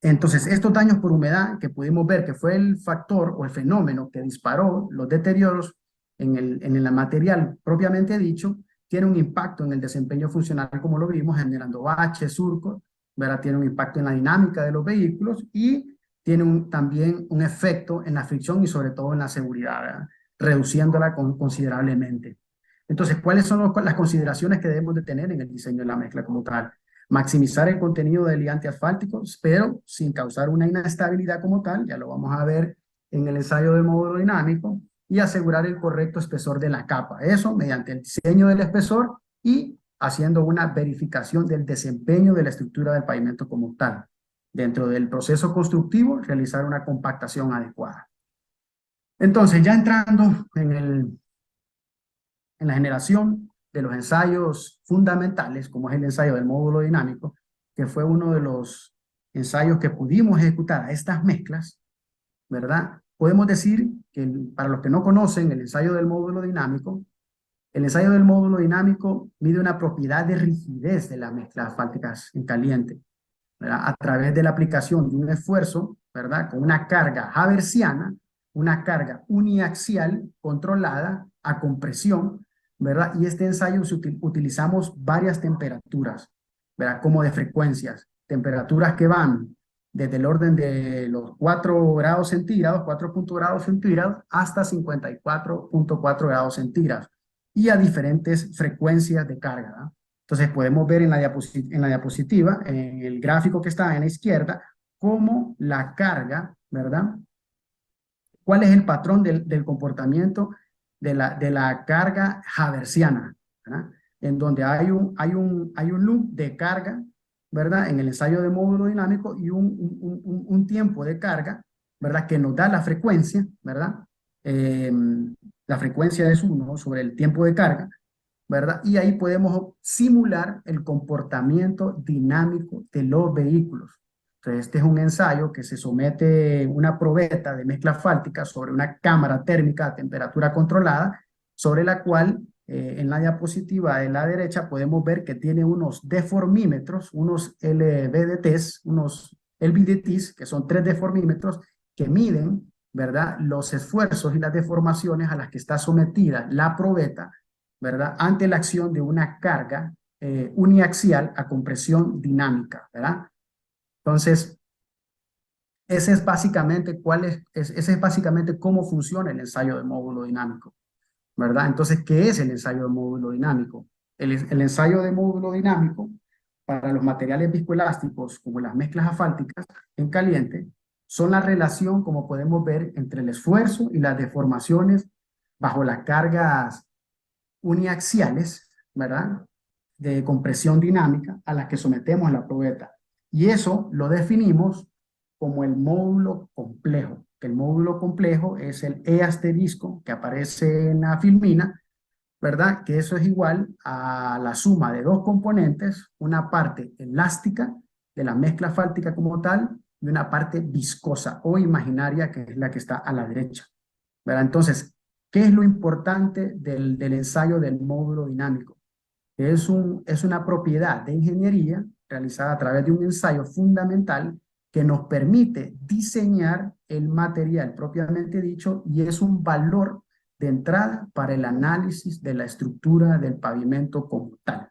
Entonces, estos daños por humedad que pudimos ver que fue el factor o el fenómeno que disparó los deterioros en el material propiamente dicho, tiene un impacto en el desempeño funcional, como lo vimos, generando baches, surcos, ¿verdad? Tiene un impacto en la dinámica de los vehículos y tiene también un efecto en la fricción y sobre todo en la seguridad, ¿verdad? Reduciéndola considerablemente. Entonces, ¿cuáles son las consideraciones que debemos de tener en el diseño de la mezcla como tal? Maximizar el contenido de ligante asfáltico, pero sin causar una inestabilidad como tal, ya lo vamos a ver en el ensayo del módulo dinámico, y asegurar el correcto espesor de la capa. Eso mediante el diseño del espesor y haciendo una verificación del desempeño de la estructura del pavimento como tal. Dentro del proceso constructivo, realizar una compactación adecuada. Entonces, ya entrando en la generación de los ensayos fundamentales, como es el ensayo del módulo dinámico, que fue uno de los ensayos que pudimos ejecutar a estas mezclas, ¿verdad? Podemos decir que, para los que no conocen el ensayo del módulo dinámico, el ensayo del módulo dinámico mide una propiedad de rigidez de las mezclas asfálticas en caliente, ¿verdad? A través de la aplicación de un esfuerzo, ¿verdad? Con una carga haversiana, una carga uniaxial controlada a compresión, ¿verdad? Y este ensayo utilizamos varias temperaturas, ¿verdad? Como de frecuencias, temperaturas que van desde el orden de los 4 grados centígrados, 4 grados centígrados, hasta 54,4 grados centígrados, y a diferentes frecuencias de carga, ¿verdad? Entonces podemos ver en la diapositiva, en el gráfico que está en la izquierda, cómo la carga, ¿verdad? ¿Cuál es el patrón del comportamiento de la carga haversiana, ¿verdad? En donde hay un loop de carga, ¿verdad? En el ensayo de módulo dinámico y un tiempo de carga, ¿verdad? Que nos da la frecuencia, ¿verdad? La frecuencia es 1 sobre el tiempo de carga, ¿verdad? Y ahí podemos simular el comportamiento dinámico de los vehículos. Entonces, este es un ensayo que se somete una probeta de mezcla asfáltica sobre una cámara térmica a temperatura controlada, sobre la cual en la diapositiva de la derecha podemos ver que tiene unos deformímetros, unos LVDTs, unos LVDTs, que son 3 deformímetros que miden, ¿verdad?, los esfuerzos y las deformaciones a las que está sometida la probeta, ¿verdad?, ante la acción de una carga uniaxial a compresión dinámica, ¿verdad? Entonces, ese es básicamente ese es básicamente cómo funciona el ensayo de módulo dinámico, ¿verdad? Entonces, ¿qué es el ensayo de módulo dinámico? El ensayo de módulo dinámico para los materiales viscoelásticos, como las mezclas asfálticas en caliente, son la relación, como podemos ver, entre el esfuerzo y las deformaciones bajo las cargas uniaxiales, ¿verdad?, de compresión dinámica a las que sometemos a la probeta. Y eso lo definimos como el módulo complejo, que el módulo complejo es el E asterisco que aparece en la filmina, ¿verdad? Que eso es igual a la suma de dos componentes, una parte elástica de la mezcla asfáltica como tal y una parte viscosa o imaginaria, que es la que está a la derecha, ¿verdad? Entonces, ¿qué es lo importante del ensayo del módulo dinámico? Es una propiedad de ingeniería realizada a través de un ensayo fundamental que nos permite diseñar el material propiamente dicho, y es un valor de entrada para el análisis de la estructura del pavimento como tal.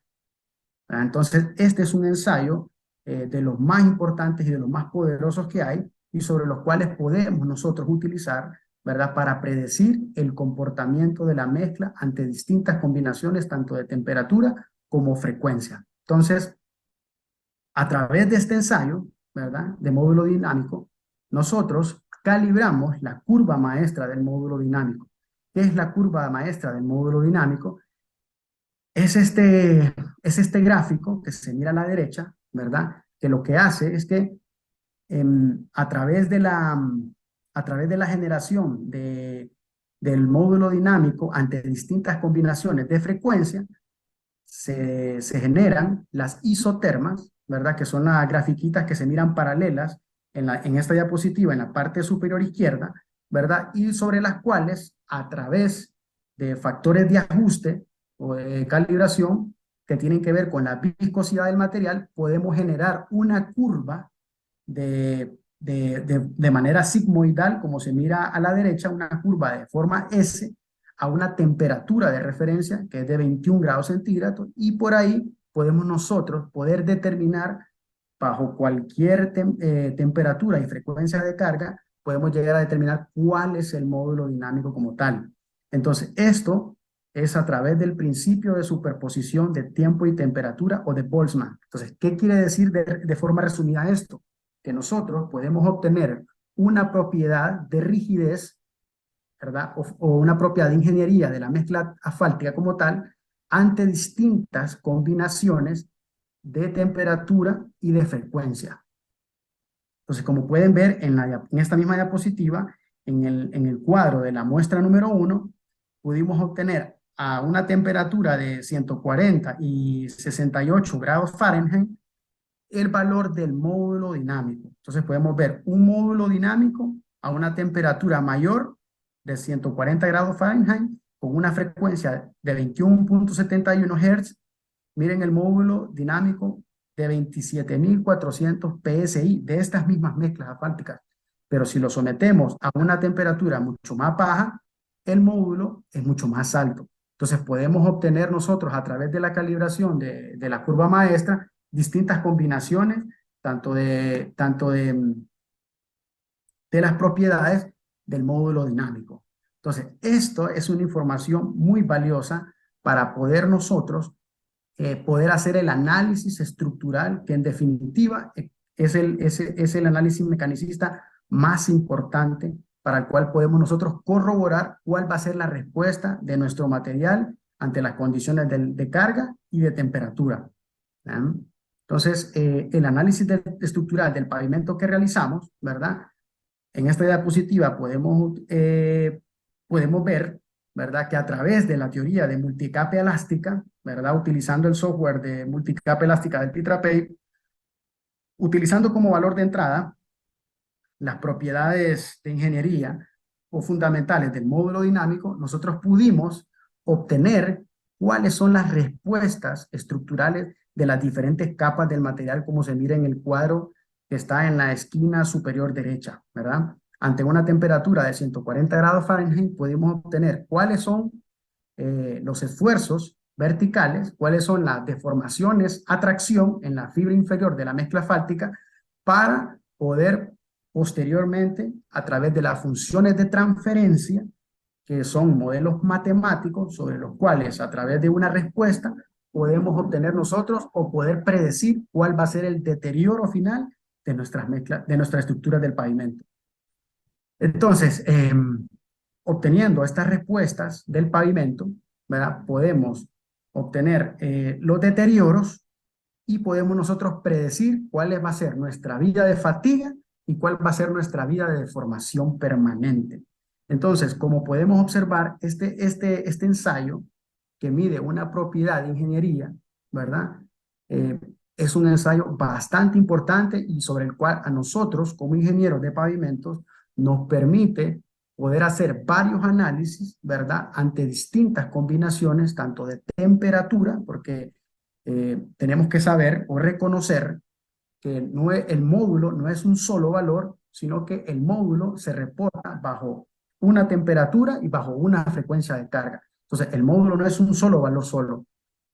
Entonces, este es un ensayo de los más importantes y de los más poderosos que hay, y sobre los cuales podemos nosotros utilizar, ¿verdad?, para predecir el comportamiento de la mezcla ante distintas combinaciones, tanto de temperatura como frecuencia. Entonces, a través de este ensayo, ¿verdad?, de módulo dinámico, nosotros calibramos la curva maestra del módulo dinámico. ¿Qué es la curva maestra del módulo dinámico? Es este gráfico que se mira a la derecha, ¿verdad?, que lo que hace es que a través de la generación del módulo dinámico ante distintas combinaciones de frecuencia, se generan las isotermas, ¿verdad?, que son las grafiquitas que se miran paralelas en esta diapositiva en la parte superior izquierda, ¿verdad?, y sobre las cuales, a través de factores de ajuste o de calibración que tienen que ver con la viscosidad del material, podemos generar una curva de manera sigmoidal, como se mira a la derecha, una curva de forma S a una temperatura de referencia que es de 21 grados centígrados, y por ahí podemos nosotros poder determinar bajo cualquier temperatura y frecuencia de carga, podemos llegar a determinar cuál es el módulo dinámico como tal. Entonces, esto es a través del principio de superposición de tiempo y temperatura o de Boltzmann. Entonces, ¿qué quiere decir de forma resumida esto? Que nosotros podemos obtener una propiedad de rigidez, ¿verdad? O una propiedad de ingeniería de la mezcla asfáltica como tal ante distintas combinaciones de temperatura y de frecuencia. Entonces, como pueden ver en esta misma diapositiva, en el cuadro de la muestra número 1, pudimos obtener a una temperatura de 140 y 68 grados Fahrenheit el valor del módulo dinámico. Entonces podemos ver un módulo dinámico a una temperatura mayor de 140 grados Fahrenheit con una frecuencia de 21.71 Hz. Miren el módulo dinámico de 27.400 PSI de estas mismas mezclas asfálticas. Pero si lo sometemos a una temperatura mucho más baja, el módulo es mucho más alto. Entonces podemos obtener nosotros a través de la calibración de la curva maestra distintas combinaciones, de las propiedades del módulo dinámico. Entonces, esto es una información muy valiosa para poder nosotros poder hacer el análisis estructural, que en definitiva es el análisis mecanicista más importante para el cual podemos nosotros corroborar cuál va a ser la respuesta de nuestro material ante las condiciones de carga y de temperatura. ¿Verdad? Entonces, el análisis estructural del pavimento que realizamos, ¿verdad? En esta diapositiva podemos ver, ¿verdad?, que a través de la teoría de multicapa elástica, ¿verdad?, utilizando el software de multicapa elástica del Titrapay, utilizando como valor de entrada las propiedades de ingeniería o fundamentales del módulo dinámico, nosotros pudimos obtener cuáles son las respuestas estructurales de las diferentes capas del material, como se mira en el cuadro que está en la esquina superior derecha, ¿verdad? Ante una temperatura de 140 grados Fahrenheit, pudimos obtener cuáles son los esfuerzos verticales, cuáles son las deformaciones a tracción en la fibra inferior de la mezcla asfáltica, para poder posteriormente, a través de las funciones de transferencia, que son modelos matemáticos sobre los cuales a través de una respuesta podemos obtener nosotros o poder predecir cuál va a ser el deterioro final de nuestras mezclas, de nuestra estructura del pavimento. Entonces, obteniendo estas respuestas del pavimento, ¿verdad?, podemos obtener los deterioros y podemos nosotros predecir cuál va a ser nuestra vida de fatiga y cuál va a ser nuestra vida de deformación permanente. Entonces, como podemos observar, este ensayo que mide una propiedad de ingeniería, ¿verdad?, es un ensayo bastante importante y sobre el cual a nosotros, como ingenieros de pavimentos, nos permite poder hacer varios análisis, ¿verdad?, ante distintas combinaciones, tanto de temperatura, porque tenemos que saber o reconocer que el módulo no es un solo valor, sino que el módulo se reporta bajo una temperatura y bajo una frecuencia de carga. Entonces, el módulo no es un solo valor solo.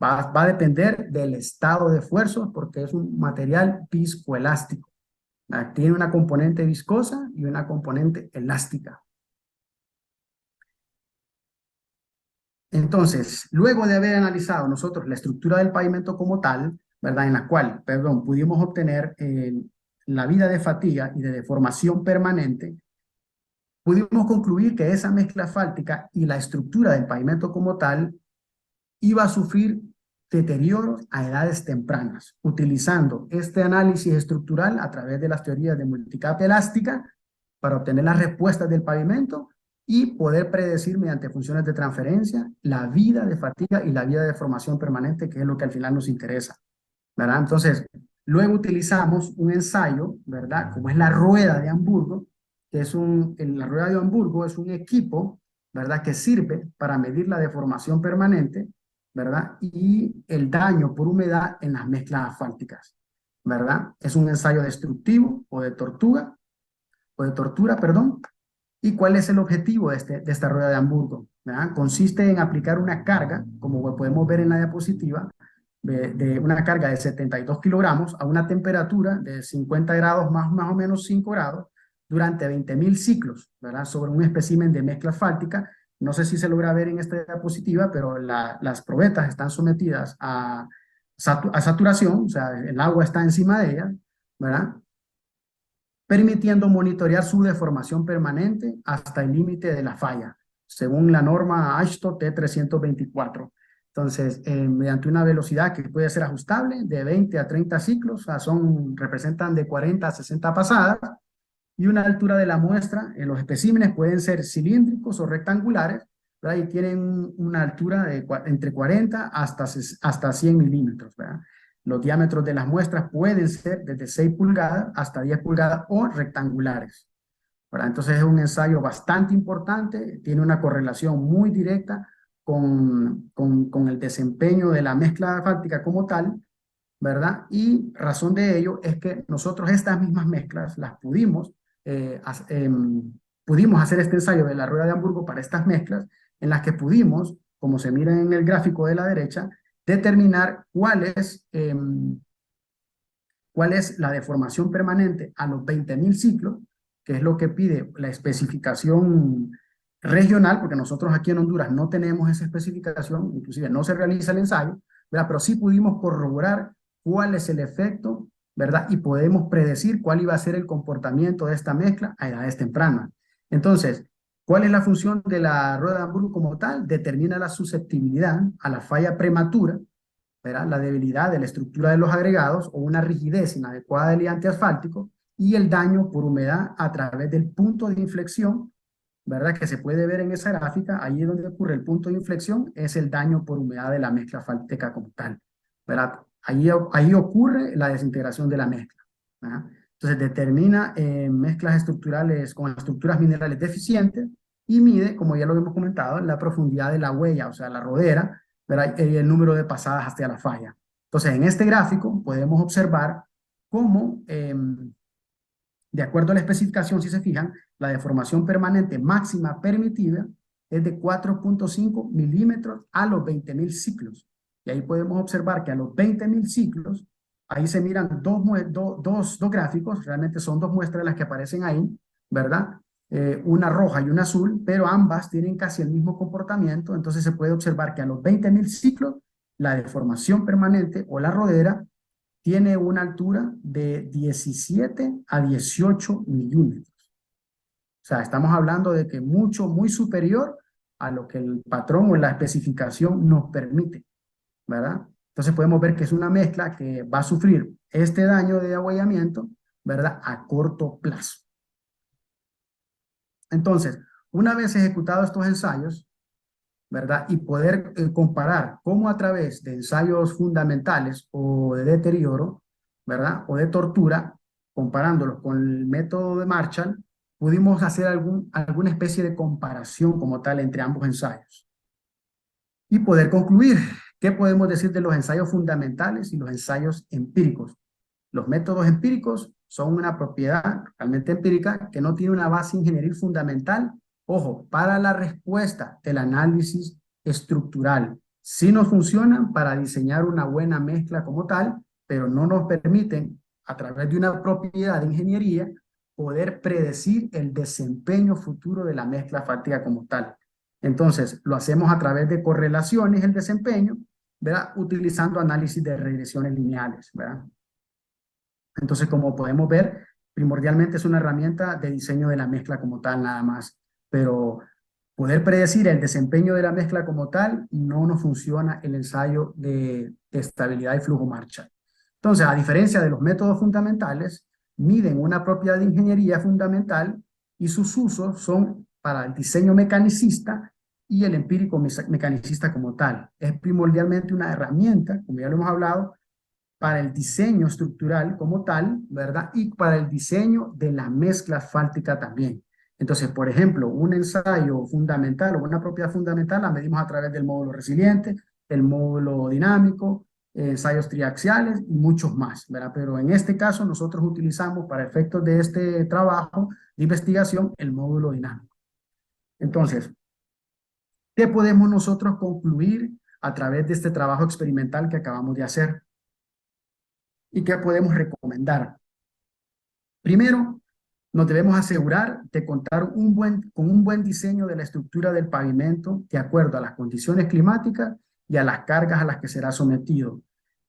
Va a depender del estado de esfuerzo, porque es un material viscoelástico. Tiene una componente viscosa y una componente elástica. Entonces, luego de haber analizado nosotros la estructura del pavimento como tal, ¿verdad?, en la cual, pudimos obtener la vida de fatiga y de deformación permanente, pudimos concluir que esa mezcla asfáltica y la estructura del pavimento como tal iba a sufrir deterioros a edades tempranas, utilizando este análisis estructural a través de las teorías de multicapa elástica para obtener las respuestas del pavimento y poder predecir mediante funciones de transferencia la vida de fatiga y la vida de deformación permanente, que es lo que al final nos interesa, ¿verdad? Entonces, luego utilizamos un ensayo, ¿verdad?, como es la rueda de Hamburgo, que es la rueda de Hamburgo es un equipo, ¿verdad?, que sirve para medir la deformación permanente, ¿verdad?, y el daño por humedad en las mezclas asfálticas. ¿verdad? Es un ensayo destructivo o de tortura, perdón. ¿Y cuál es el objetivo de esta rueda de Hamburgo? ¿Verdad? Consiste en aplicar una carga, como podemos ver en la diapositiva, de una carga de 72 kilogramos a una temperatura de 50 grados más o menos 5 grados durante 20.000 ciclos, ¿verdad? Sobre un espécimen de mezcla asfáltica. No sé si se logra ver en esta diapositiva, pero las probetas están sometidas a saturación, o sea, el agua está encima de ellas, ¿verdad? Permitiendo monitorear su deformación permanente hasta el límite de la falla, según la norma AASHTO T324. Entonces, mediante una velocidad que puede ser ajustable de 20 a 30 ciclos, o sea, representan de 40 a 60 pasadas, y una altura de la muestra en los especímenes pueden ser cilíndricos o rectangulares, ¿verdad? Y tienen una altura de entre 40 hasta 100 milímetros, ¿verdad? Los diámetros de las muestras pueden ser desde 6 pulgadas hasta 10 pulgadas o rectangulares, ¿verdad? Entonces es un ensayo bastante importante, tiene una correlación muy directa con el desempeño de la mezcla asfáltica como tal, ¿verdad? Y razón de ello es que nosotros estas mismas mezclas las pudimos hacer este ensayo de la rueda de Hamburgo para estas mezclas, en las que pudimos, como se mira en el gráfico de la derecha, determinar cuál es la deformación permanente a los 20.000 ciclos, que es lo que pide la especificación regional, porque nosotros aquí en Honduras no tenemos esa especificación, inclusive no se realiza el ensayo, ¿verdad? Pero sí pudimos corroborar cuál es el efecto, ¿verdad? Y podemos predecir cuál iba a ser el comportamiento de esta mezcla a edades tempranas. Entonces, ¿cuál es la función de la rueda de Hamburgo como tal? Determina la susceptibilidad a la falla prematura, ¿verdad? La debilidad de la estructura de los agregados o una rigidez inadecuada del liante asfáltico y el daño por humedad a través del punto de inflexión, ¿verdad? Que se puede ver en esa gráfica, ahí es donde ocurre el punto de inflexión, es el daño por humedad de la mezcla asfáltica como tal, ¿verdad? Ahí ocurre la desintegración de la mezcla, ¿verdad? Entonces determina mezclas estructurales con estructuras minerales deficientes y mide, como ya lo hemos comentado, la profundidad de la huella, o sea, la rodera, ¿verdad? Y el número de pasadas hacia la falla. Entonces, en este gráfico podemos observar cómo, de acuerdo a la especificación, si se fijan, la deformación permanente máxima permitida es de 4.5 milímetros a los 20.000 ciclos. Y ahí podemos observar que a los 20.000 ciclos, ahí se miran dos gráficos, realmente son dos muestras las que aparecen ahí, ¿verdad? Una roja y una azul, pero ambas tienen casi el mismo comportamiento, entonces se puede observar que a los 20.000 ciclos, la deformación permanente o la rodera tiene una altura de 17 a 18 milímetros. O sea, estamos hablando de que muy superior a lo que el patrón o la especificación nos permite, ¿verdad? Entonces podemos ver que es una mezcla que va a sufrir este daño de aguayamiento, ¿verdad? A corto plazo. Entonces, una vez ejecutados estos ensayos, ¿verdad? Y poder comparar cómo a través de ensayos fundamentales o de deterioro, ¿verdad? O de tortura, comparándolos con el método de Marshall, pudimos hacer alguna especie de comparación como tal entre ambos ensayos. Y poder concluir, ¿qué podemos decir de los ensayos fundamentales y los ensayos empíricos? Los métodos empíricos son una propiedad realmente empírica que no tiene una base ingenieril fundamental, ojo, para la respuesta del análisis estructural. Sí nos funcionan para diseñar una buena mezcla como tal, pero no nos permiten, a través de una propiedad de ingeniería, poder predecir el desempeño futuro de la mezcla asfáltica como tal. Entonces, lo hacemos a través de correlaciones, el desempeño, ¿verdad? Utilizando análisis de regresiones lineales, ¿verdad? Entonces, como podemos ver, primordialmente es una herramienta de diseño de la mezcla como tal, nada más. Pero poder predecir el desempeño de la mezcla como tal, no nos funciona el ensayo de estabilidad y flujo Marshall. Entonces, a diferencia de los métodos fundamentales, miden una propiedad de ingeniería fundamental y sus usos son para el diseño mecanicista y el empírico mecanicista como tal. Es primordialmente una herramienta, como ya lo hemos hablado, para el diseño estructural como tal, ¿verdad? Y para el diseño de la mezcla asfáltica también. Entonces, por ejemplo, un ensayo fundamental o una propiedad fundamental la medimos a través del módulo resiliente, el módulo dinámico, ensayos triaxiales y muchos más, ¿verdad? Pero en este caso nosotros utilizamos para efectos de este trabajo de investigación el módulo dinámico. Entonces, ¿qué podemos nosotros concluir a través de este trabajo experimental que acabamos de hacer? ¿Y qué podemos recomendar? Primero, nos debemos asegurar de contar con un buen diseño de la estructura del pavimento de acuerdo a las condiciones climáticas y a las cargas a las que será sometido.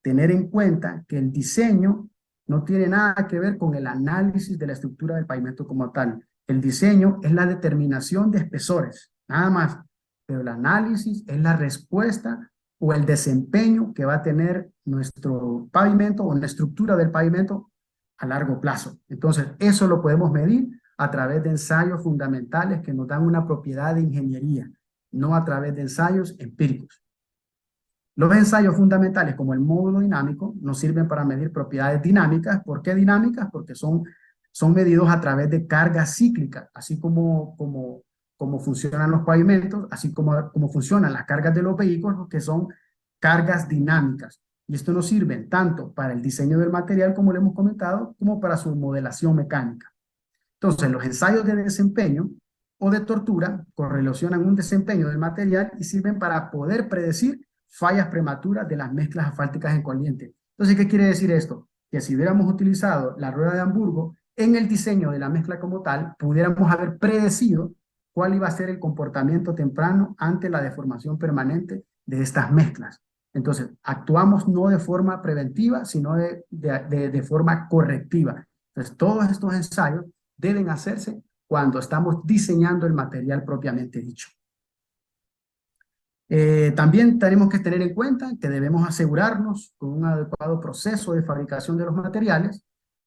Tener en cuenta que el diseño no tiene nada que ver con el análisis de la estructura del pavimento como tal. El diseño es la determinación de espesores, nada más. Pero el análisis es la respuesta o el desempeño que va a tener nuestro pavimento o la estructura del pavimento a largo plazo. Entonces, eso lo podemos medir a través de ensayos fundamentales que nos dan una propiedad de ingeniería, no a través de ensayos empíricos. Los ensayos fundamentales, como el módulo dinámico, nos sirven para medir propiedades dinámicas. ¿Por qué dinámicas? Porque son medidos a través de cargas cíclicas, así como funcionan los pavimentos, así como funcionan las cargas de los vehículos, que son cargas dinámicas. Y esto nos sirve tanto para el diseño del material, como lo hemos comentado, como para su modelación mecánica. Entonces, los ensayos de desempeño o de tortura correlacionan un desempeño del material y sirven para poder predecir fallas prematuras de las mezclas asfálticas en caliente. Entonces, ¿qué quiere decir esto? Que si hubiéramos utilizado la rueda de Hamburgo en el diseño de la mezcla como tal, pudiéramos haber predecido cuál iba a ser el comportamiento temprano ante la deformación permanente de estas mezclas. Entonces, actuamos no de forma preventiva, sino de forma correctiva. Entonces, todos estos ensayos deben hacerse cuando estamos diseñando el material propiamente dicho. También tenemos que tener en cuenta que debemos asegurarnos con un adecuado proceso de fabricación de los materiales,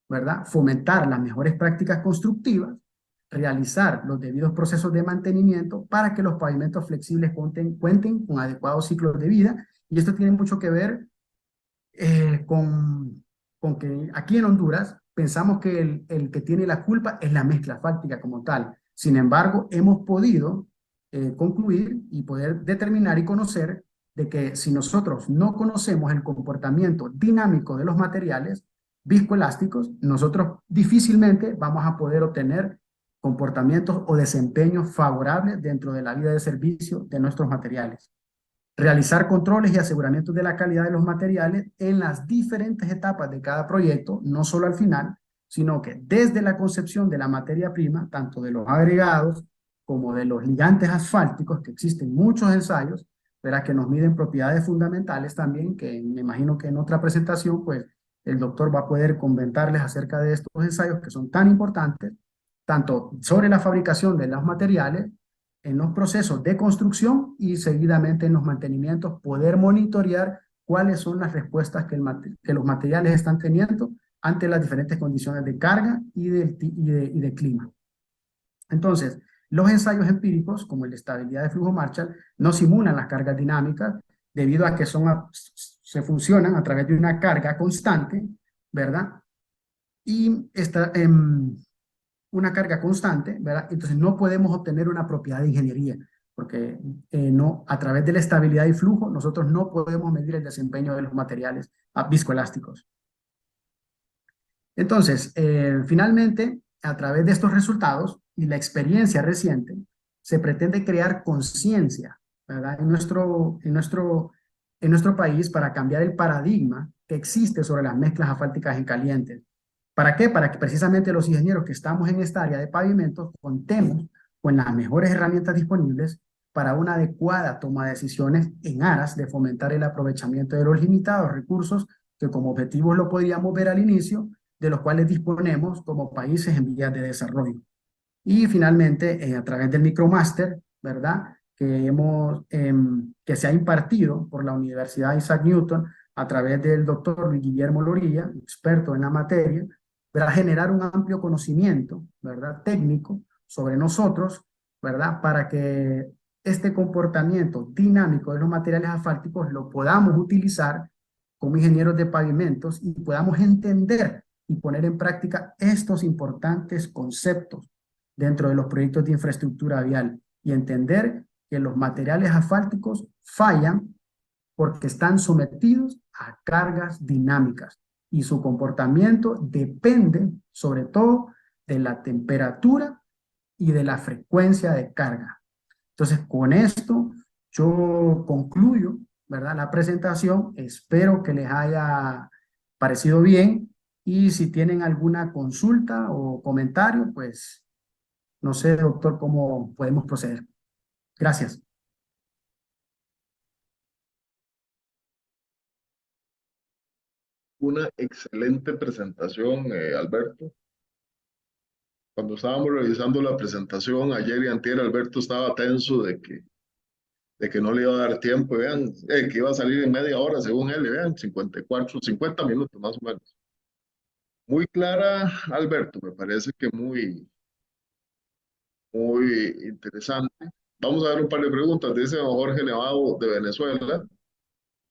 ¿verdad? Fomentar las mejores prácticas constructivas, realizar los debidos procesos de mantenimiento para que los pavimentos flexibles cuenten con adecuados ciclos de vida. Y esto tiene mucho que ver con que aquí en Honduras pensamos que el que tiene la culpa es la mezcla asfáltica como tal. Sin embargo, hemos podido concluir y poder determinar y conocer de que si nosotros no conocemos el comportamiento dinámico de los materiales viscoelásticos, nosotros difícilmente vamos a poder obtener comportamientos o desempeños favorables dentro de la vida de servicio de nuestros materiales. Realizar controles y aseguramientos de la calidad de los materiales en las diferentes etapas de cada proyecto, no solo al final, sino que desde la concepción de la materia prima, tanto de los agregados como de los ligantes asfálticos, que existen muchos ensayos, verá que nos miden propiedades fundamentales también, que me imagino que en otra presentación, pues, el doctor va a poder comentarles acerca de estos ensayos que son tan importantes, tanto sobre la fabricación de los materiales, en los procesos de construcción y seguidamente en los mantenimientos, poder monitorear cuáles son las respuestas que los materiales están teniendo ante las diferentes condiciones de carga y de clima. Entonces, los ensayos empíricos, como el de estabilidad de flujo Marshall, no simulan las cargas dinámicas debido a que se funcionan a través de una carga constante, ¿verdad? Y una carga constante, ¿verdad? Entonces no podemos obtener una propiedad de ingeniería, porque a través de la estabilidad y flujo nosotros no podemos medir el desempeño de los materiales viscoelásticos. Entonces, finalmente, a través de estos resultados y la experiencia reciente, se pretende crear conciencia, ¿verdad? En nuestro país para cambiar el paradigma que existe sobre las mezclas asfálticas en caliente. ¿Para qué? Para que precisamente los ingenieros que estamos en esta área de pavimentos contemos con las mejores herramientas disponibles para una adecuada toma de decisiones en aras de fomentar el aprovechamiento de los limitados recursos que como objetivos lo podríamos ver al inicio, de los cuales disponemos como países en vías de desarrollo. Y finalmente, a través del micromáster, ¿verdad? Que se ha impartido por la Universidad Isaac Newton a través del doctor Luis Guillermo Loría, experto en la materia, para generar un amplio conocimiento, ¿verdad? Técnico sobre nosotros, ¿verdad? Para que este comportamiento dinámico de los materiales asfálticos lo podamos utilizar como ingenieros de pavimentos y podamos entender y poner en práctica estos importantes conceptos dentro de los proyectos de infraestructura vial y entender que los materiales asfálticos fallan porque están sometidos a cargas dinámicas y su comportamiento depende sobre todo de la temperatura y de la frecuencia de carga. Entonces, con esto yo concluyo, ¿verdad? La presentación. Espero que les haya parecido bien y si tienen alguna consulta o comentario, pues no sé, doctor, cómo podemos proceder. Gracias.
Una excelente presentación, Alberto. Cuando estábamos revisando la presentación ayer y antier, Alberto estaba tenso de que no le iba a dar tiempo, vean, que iba a salir en media hora, según él, vean, 54, 50 minutos más o menos. Muy clara, Alberto, me parece que muy interesante. Vamos a ver un par de preguntas. Dice don Jorge Nevado de Venezuela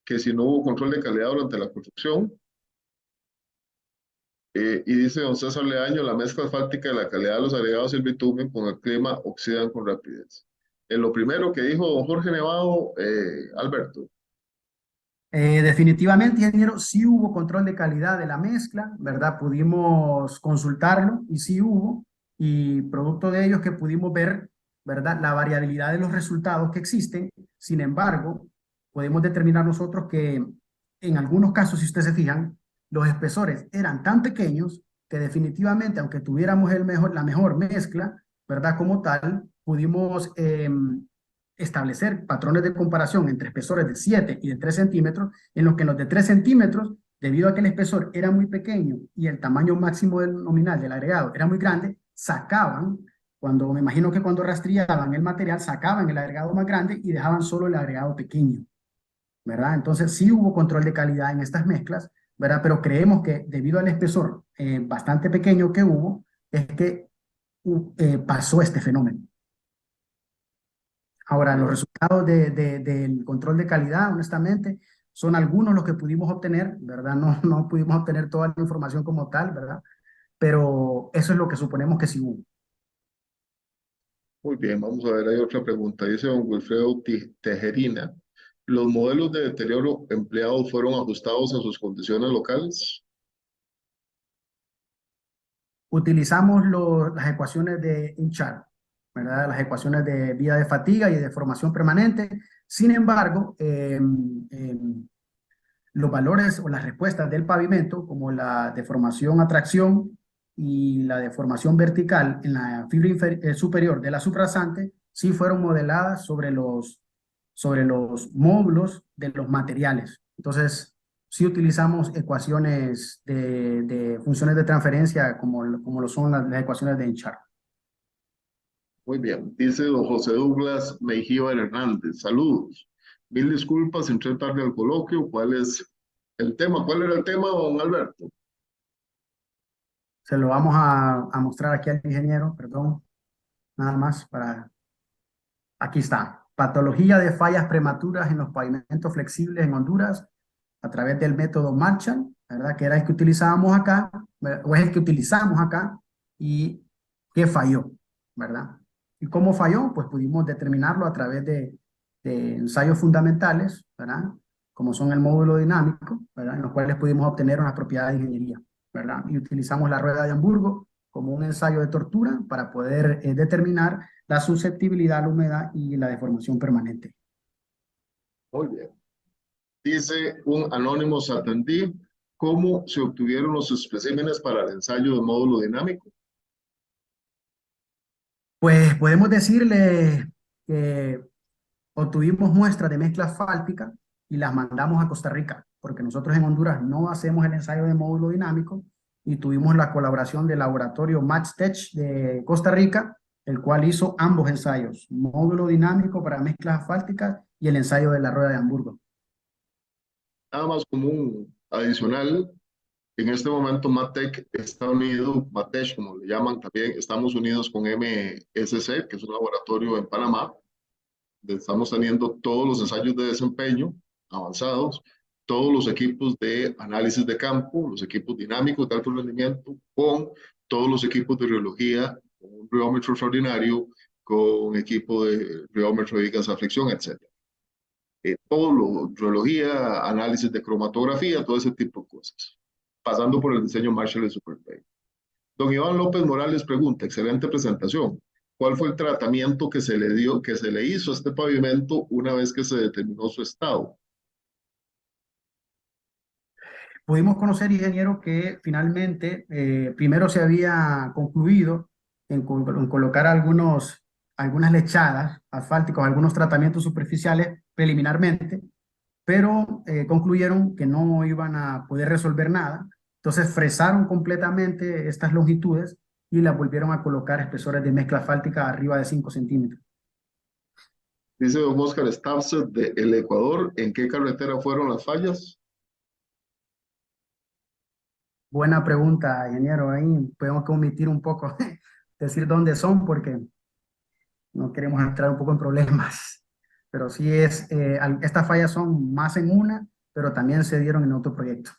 que si no hubo control de calidad durante la construcción. Y dice don César Leaño, la mezcla asfáltica de la calidad de los agregados y el bitumen con el clima oxidan con rapidez. En lo primero que dijo don Jorge Nevado, Alberto.
Definitivamente, ingeniero, sí hubo control de calidad de la mezcla, ¿verdad? Pudimos consultarlo y sí hubo, y producto de ello es que pudimos ver, ¿verdad? La variabilidad de los resultados que existen. Sin embargo, podemos determinar nosotros que en algunos casos, si ustedes se fijan, los espesores eran tan pequeños que definitivamente, aunque tuviéramos la mejor mezcla, ¿verdad? Como tal, pudimos establecer patrones de comparación entre espesores de 7 y de 3 centímetros, en los que los de 3 centímetros, debido a que el espesor era muy pequeño y el tamaño máximo nominal del agregado era muy grande, sacaban, me imagino que cuando rastreaban el material, sacaban el agregado más grande y dejaban solo el agregado pequeño, ¿verdad? Entonces sí hubo control de calidad en estas mezclas, ¿verdad? Pero creemos que debido al espesor bastante pequeño que hubo, es que pasó este fenómeno. Ahora, los resultados del control de calidad, honestamente, son algunos los que pudimos obtener, ¿verdad? No pudimos obtener toda la información como tal, ¿verdad? Pero eso es lo que suponemos que sí hubo.
Muy bien, vamos a ver, hay otra pregunta. Dice don Wilfredo Tejerina, ¿los modelos de deterioro empleados fueron ajustados a sus condiciones locales?
Utilizamos las ecuaciones de Inchart, ¿verdad? Las ecuaciones de vía de fatiga y de formación permanente. Sin embargo, los valores o las respuestas del pavimento, como la deformación a tracción y la deformación vertical en la fibra superior de la subrasante, sí fueron modeladas sobre los módulos de los materiales. Entonces, sí utilizamos ecuaciones de funciones de transferencia como lo son las ecuaciones de Inchart.
Muy bien, dice don José Douglas Meijíbar Hernández, saludos. Mil disculpas, entré tarde al coloquio. ¿Cuál es el tema? ¿Cuál era el tema, don Alberto?
Se lo vamos a mostrar aquí al ingeniero, perdón, nada más para... Aquí está. Patología de fallas prematuras en los pavimentos flexibles en Honduras a través del método Marshall, ¿verdad? Que era el que utilizábamos acá, o es el que utilizamos acá, y que falló, ¿verdad? ¿Y cómo falló? Pues pudimos determinarlo a través de ensayos fundamentales, ¿verdad? Como son el módulo dinámico, ¿verdad? En los cuales pudimos obtener unas propiedades de ingeniería, ¿verdad? Y utilizamos la rueda de Hamburgo como un ensayo de tortura para poder determinar la susceptibilidad a la humedad y la deformación permanente.
Muy bien. Dice un anónimo atendí, ¿cómo se obtuvieron los especímenes para el ensayo de módulo dinámico?
Pues podemos decirle que obtuvimos muestras de mezcla asfáltica y las mandamos a Costa Rica, porque nosotros en Honduras no hacemos el ensayo de módulo dinámico y tuvimos la colaboración del laboratorio MatchTech de Costa Rica, el cual hizo ambos ensayos, módulo dinámico para mezclas asfálticas y el ensayo de la rueda de Hamburgo.
Nada más como un adicional, en este momento MatTech está unido, MatTech como le llaman también, estamos unidos con MSC, que es un laboratorio en Panamá, donde estamos teniendo todos los ensayos de desempeño avanzados, todos los equipos de análisis de campo, los equipos dinámicos de alto rendimiento, con todos los equipos de riología, con un riómetro extraordinario, con equipo de riómetro de vigas a fricción, etc. todo lo, radiología, análisis de cromatografía, todo ese tipo de cosas, pasando por el diseño Marshall y SuperBay. Don Iván López Morales pregunta, excelente presentación. ¿Cuál fue el tratamiento que se le dio, que se le hizo a este pavimento una vez que se determinó su estado?
Pudimos conocer, ingeniero, que finalmente primero se había concluido en colocar algunas lechadas asfálticos, algunos tratamientos superficiales preliminarmente, pero concluyeron que no iban a poder resolver nada. Entonces fresaron completamente estas longitudes y las volvieron a colocar espesores de mezcla asfáltica arriba de 5 centímetros.
Dice don Oscar Stapset de El Ecuador, ¿en qué carretera fueron las fallas?
Buena pregunta, ingeniero. Ahí tengo que omitir un poco, decir dónde son porque no queremos entrar un poco en problemas. Pero sí estas fallas son más en una, pero también se dieron en otro proyecto,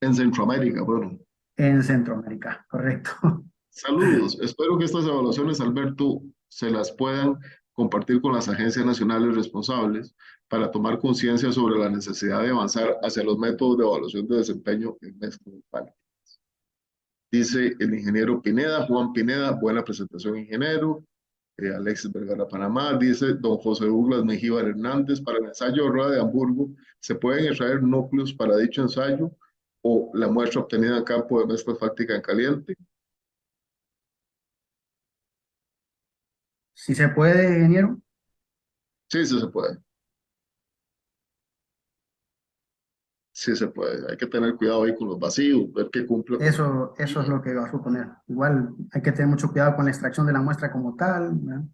En Centroamérica, bueno.
en Centroamérica, correcto.
Saludos. Espero que estas evaluaciones, Alberto, se las puedan compartir con las agencias nacionales responsables para tomar conciencia sobre la necesidad de avanzar hacia los métodos de evaluación de desempeño en mezcla de palo. Dice el ingeniero Pineda, Juan Pineda, buena presentación, ingeniero. Alexis Vergara Panamá, dice don José Douglas Mejíbar Hernández, para el ensayo de rueda de Hamburgo, ¿se pueden extraer núcleos para dicho ensayo o la muestra obtenida en campo de mezcla asfáltica en caliente?
Si se puede, ingeniero.
Sí, sí se puede. Sí se puede. Hay que tener cuidado ahí con los vacíos, ver que cumple con el...
Eso es lo que va a suponer. Igual hay que tener mucho cuidado con la extracción de la muestra como tal, ¿verdad?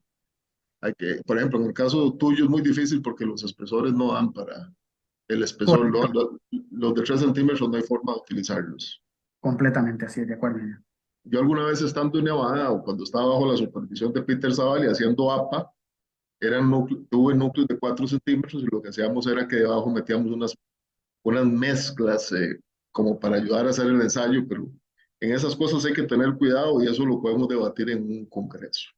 Hay que, por ejemplo, en el caso tuyo es muy difícil porque los espesores no dan para el espesor,
Correcto,
los de 3 centímetros no hay forma de utilizarlos.
completamente así, de acuerdo, ingeniero.
Yo alguna vez estando en Nevada o cuando estaba bajo la supervisión de Peter Zavalli haciendo APA, tuve núcleos de 4 centímetros y lo que hacíamos era que debajo metíamos unas mezclas como para ayudar a hacer el ensayo, pero en esas cosas hay que tener cuidado y eso lo podemos debatir en un congreso.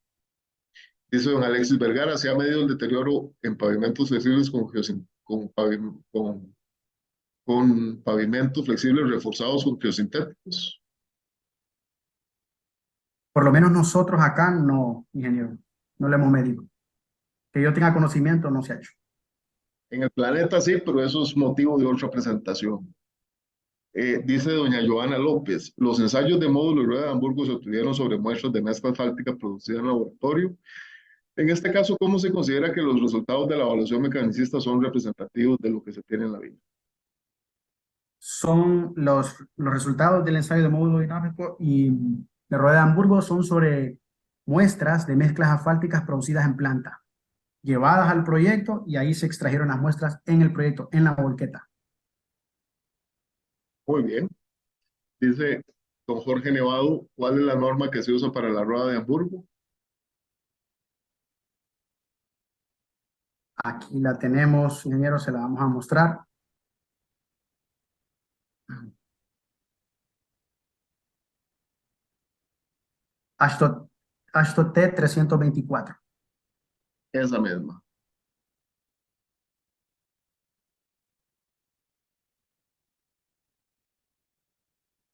Dice don Alexis Vergara, se ha medido el deterioro en pavimentos flexibles con pavimentos flexibles reforzados con geosintéticos.
Por lo menos nosotros acá no, ingeniero, no lo hemos medido. Que yo tenga conocimiento, no se ha hecho.
En el planeta sí, pero eso es motivo de otra presentación. Dice doña Joana López, los ensayos de módulo y rueda de Hamburgo se obtuvieron sobre muestras de mezcla asfáltica producida en laboratorio. En este caso, ¿cómo se considera que los resultados de la evaluación mecanicista son representativos de lo que se tiene en la vida?
Son los resultados del ensayo de módulo dinámico y de rueda de Hamburgo son sobre muestras de mezclas asfálticas producidas en planta, llevadas al proyecto y ahí se extrajeron las muestras en el proyecto, en la volqueta.
Muy bien. Dice don Jorge Nevado, ¿cuál es la norma que se usa para la rueda de Hamburgo?
Aquí la tenemos, ingeniero, se la vamos a mostrar. Ashtot T 324.
Esa misma.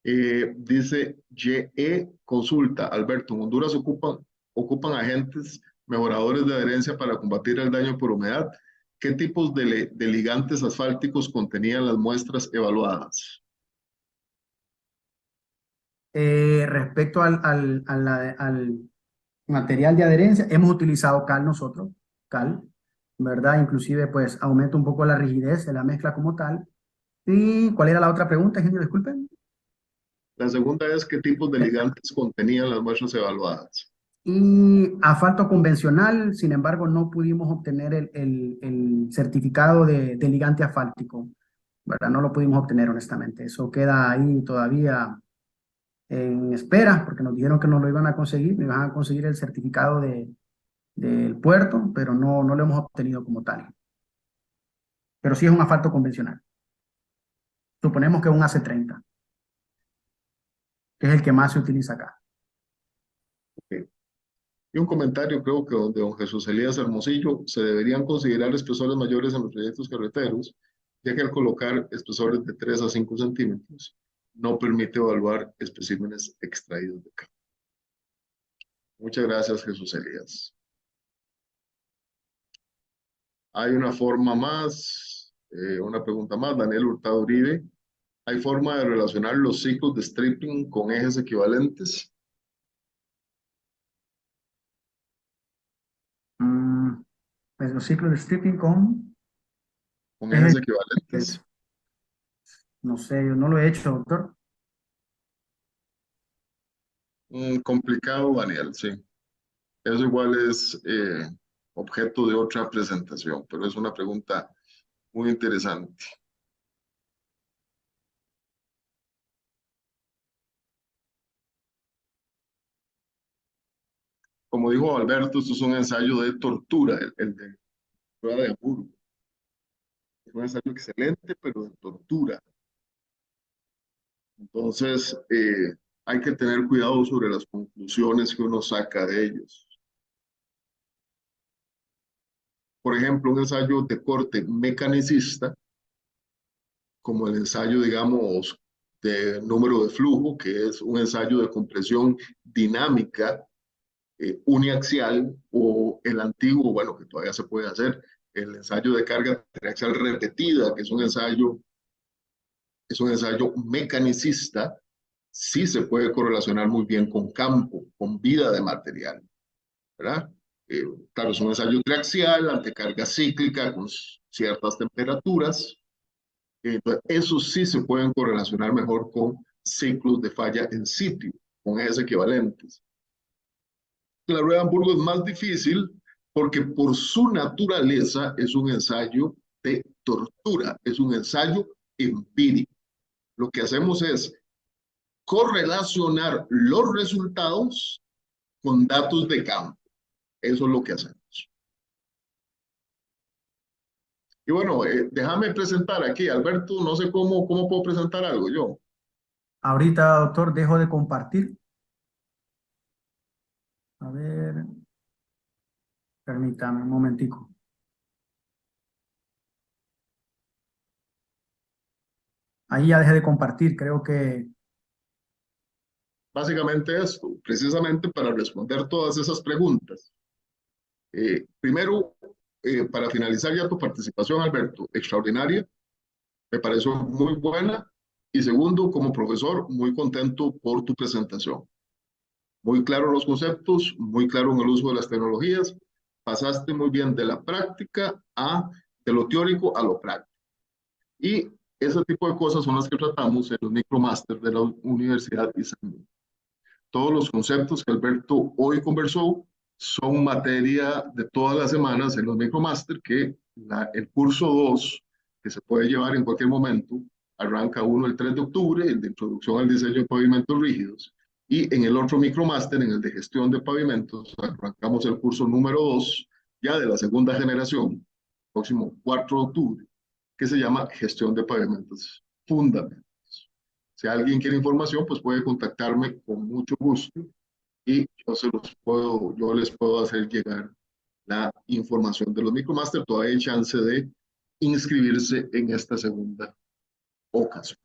Dice YE consulta, Alberto, en Honduras ocupan agentes mejoradores de adherencia para combatir el daño por humedad. ¿Qué tipos de ligantes asfálticos contenían las muestras evaluadas?
Respecto al material de adherencia, hemos utilizado cal nosotros, cal, ¿verdad? Inclusive, pues, aumenta un poco la rigidez de la mezcla como tal. ¿Y cuál era la otra pregunta, ingeniero? Disculpen.
La segunda es ¿qué tipos de ligantes contenían las muestras evaluadas?
Y asfalto convencional, sin embargo, no pudimos obtener el certificado de ligante asfáltico, ¿verdad? No lo pudimos obtener, honestamente. Eso queda ahí todavía en espera, porque nos dijeron que nos lo iban a conseguir, nos iban a conseguir el certificado del puerto, pero no lo hemos obtenido como tal. Pero sí es un asfalto convencional. Suponemos que es un AC30, que es el que más se utiliza acá.
Okay. Y un comentario, creo que de don Jesús Elías Hermosillo: se deberían considerar espesores mayores en los proyectos carreteros, ya que al colocar espesores de 3 a 5 centímetros no permite evaluar especímenes extraídos de campo. Muchas gracias, Jesús Elías. Hay una forma más, una pregunta más, Daniel Hurtado Uribe. ¿Hay forma de relacionar los ciclos de stripping con ejes equivalentes?
Pues los ciclos de stripping con
Ejes
ejes,
equivalentes.
no sé, yo no lo he hecho, doctor.
Complicado, Daniel, sí. Eso igual es objeto de otra presentación, pero es una pregunta muy interesante. Como dijo Alberto, esto es un ensayo de tortura, el de prueba de Hamburgo. Es un ensayo excelente, pero de tortura. Entonces, hay que tener cuidado sobre las conclusiones que uno saca de ellos. Por ejemplo, un ensayo de corte mecanicista, como el ensayo, digamos, de número de flujo, que es un ensayo de compresión dinámica uniaxial, o el antiguo, bueno, que todavía se puede hacer, el ensayo de carga triaxial repetida, que es un ensayo mecanicista, sí se puede correlacionar muy bien con campo, con vida de material, ¿verdad? Claro, es un ensayo triaxial ante carga cíclica con ciertas temperaturas. Entonces, esos sí se pueden correlacionar mejor con ciclos de falla en sitio, con ejes equivalentes. La rueda de Hamburgo es más difícil porque por su naturaleza es un ensayo de tortura, es un ensayo empírico. Lo que hacemos es correlacionar los resultados con datos de campo. Eso es lo que hacemos. Y bueno, déjame presentar aquí, Alberto, no sé cómo puedo presentar algo yo.
Ahorita, doctor, dejo de compartir. A ver, permítame un momentico. Ahí ya dejé de compartir, creo que...
Básicamente esto, precisamente para responder todas esas preguntas. Primero, para finalizar ya tu participación, Alberto, extraordinaria, me pareció muy buena. Y segundo, como profesor, muy contento por tu presentación. Muy claro los conceptos, muy claro en el uso de las tecnologías. Pasaste muy bien de la práctica de lo teórico a lo práctico. Y ese tipo de cosas son las que tratamos en los micromáster de la Universidad ISAMU. Todos los conceptos que Alberto hoy conversó son materia de todas las semanas en los micromáster, que el curso 2, que se puede llevar en cualquier momento, arranca uno el 3 de octubre, el de introducción al diseño de pavimentos rígidos, y en el otro micromáster, en el de gestión de pavimentos, arrancamos el curso número 2, ya de la segunda generación, próximo 4 de octubre, que se llama gestión de pavimentos fundamental. Si alguien quiere información, pues puede contactarme con mucho gusto y yo les puedo hacer llegar la información de los micromaster. Todavía hay chance de inscribirse en esta segunda ocasión.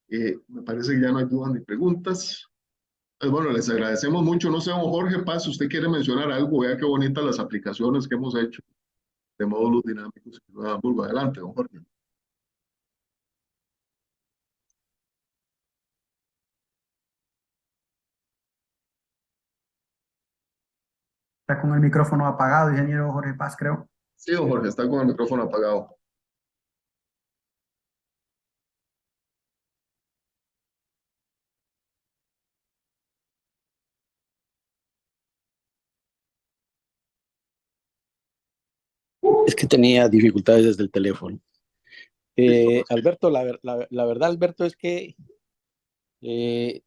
Me parece que ya no hay dudas ni preguntas. Pues bueno, les agradecemos mucho. No sé, don Jorge Paz, si usted quiere mencionar algo, vea qué bonitas las aplicaciones que hemos hecho de módulos dinámicos en Nueva Hamburgo. Adelante, don Jorge.
Está con el micrófono apagado, ingeniero Jorge Paz, creo.
Sí, don Jorge, está con el micrófono apagado.
Es que tenía dificultades desde el teléfono. Alberto, la verdad, Alberto, es que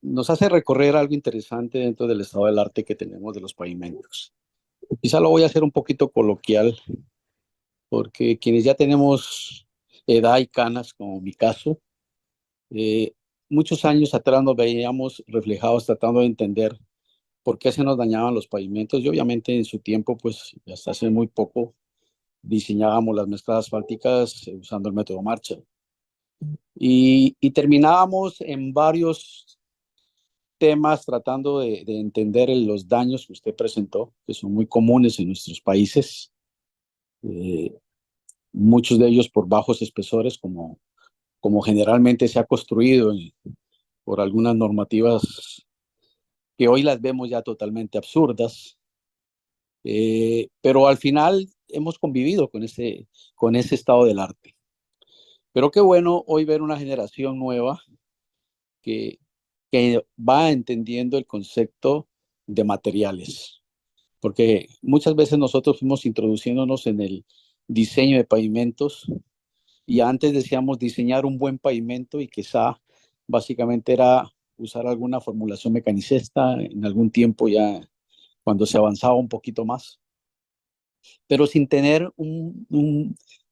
nos hace recorrer algo interesante dentro del estado del arte que tenemos de los pavimentos. Quizá lo voy a hacer un poquito coloquial, porque quienes ya tenemos edad y canas, como mi caso, muchos años atrás nos veíamos reflejados tratando de entender por qué se nos dañaban los pavimentos y obviamente en su tiempo, pues hasta hace muy poco, diseñábamos las mezclas asfálticas usando el método Marshall. Y terminábamos en varios temas tratando de entender los daños que usted presentó, que son muy comunes en nuestros países, muchos de ellos por bajos espesores, como generalmente se ha construido por algunas normativas que hoy las vemos ya totalmente absurdas, pero al final hemos convivido con ese estado del arte. Pero qué bueno hoy ver una generación nueva que, que va entendiendo el concepto de materiales, porque muchas veces nosotros fuimos introduciéndonos en el diseño de pavimentos y antes decíamos diseñar un buen pavimento y quizá básicamente era usar alguna formulación mecanicista en algún tiempo ya cuando se avanzaba un poquito más, pero sin tener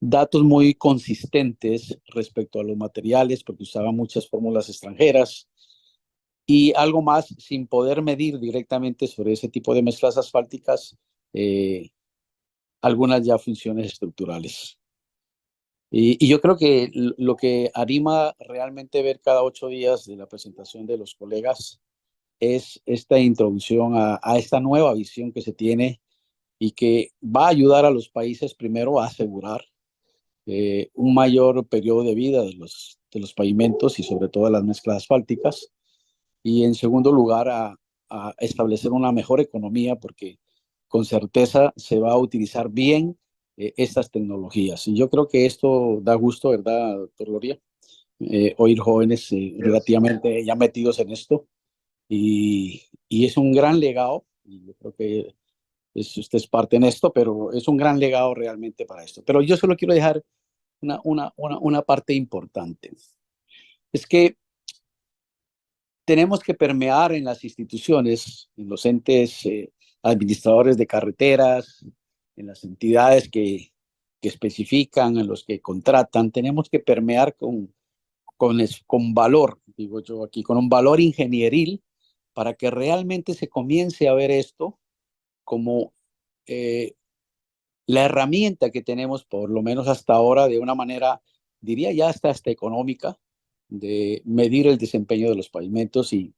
datos muy consistentes respecto a los materiales, porque usaba muchas fórmulas extranjeras y algo más sin poder medir directamente sobre ese tipo de mezclas asfálticas, algunas ya funciones estructurales. Y yo creo que lo que anima realmente ver cada 8 días de la presentación de los colegas es esta introducción a esta nueva visión que se tiene y que va a ayudar a los países primero a asegurar un mayor periodo de vida de los pavimentos y sobre todo de las mezclas asfálticas, y en segundo lugar a establecer una mejor economía porque con certeza se va a utilizar bien estas tecnologías. Y yo creo que esto da gusto, ¿verdad, doctor Loría? Oír jóvenes relativamente ya metidos en esto y es un gran legado, y yo creo que usted es parte en esto, pero es un gran legado realmente para esto. Pero yo solo quiero dejar una parte importante. Es que tenemos que permear en las instituciones, en los entes administradores de carreteras, en las entidades que especifican, en los que contratan, tenemos que permear con valor, digo yo aquí, con un valor ingenieril para que realmente se comience a ver esto como la herramienta que tenemos, por lo menos hasta ahora, de una manera, diría ya hasta económica, de medir el desempeño de los pavimentos y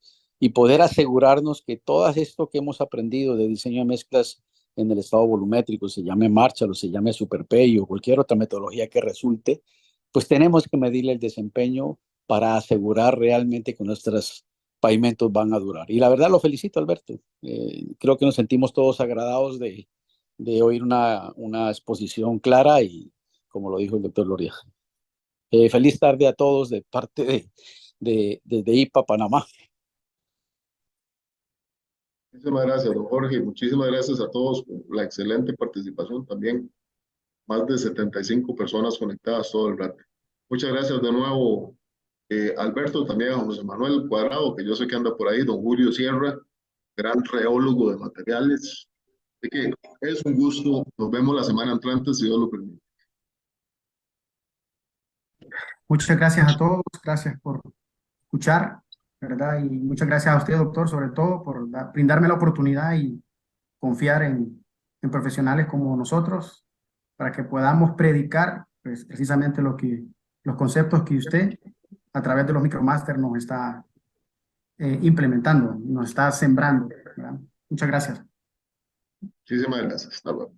poder asegurarnos que todo esto que hemos aprendido de diseño de mezclas en el estado volumétrico, se llame Marshall o se llame SuperPay o cualquier otra metodología que resulte, pues tenemos que medir el desempeño para asegurar realmente que nuestros pavimentos van a durar. Y la verdad lo felicito, Alberto. Creo que nos sentimos todos agradados de oír una exposición clara y, como lo dijo el doctor Loría. Feliz tarde a todos de parte desde IPA, Panamá.
Muchísimas gracias, don Jorge. Muchísimas gracias a todos por la excelente participación también. Más de 75 personas conectadas todo el rato. Muchas gracias de nuevo, Alberto, también a José Manuel Cuadrado, que yo sé que anda por ahí, don Julio Sierra, gran reólogo de materiales. Así que es un gusto. Nos vemos la semana entrante, si Dios lo permite.
Muchas gracias a todos, gracias por escuchar, ¿verdad? Y muchas gracias a usted, doctor, sobre todo por brindarme la oportunidad y confiar en profesionales como nosotros para que podamos predicar pues, precisamente los conceptos que usted a través de los micromaster nos está implementando, nos está sembrando, ¿verdad? Muchas gracias.
Muchísimas gracias. Hasta luego.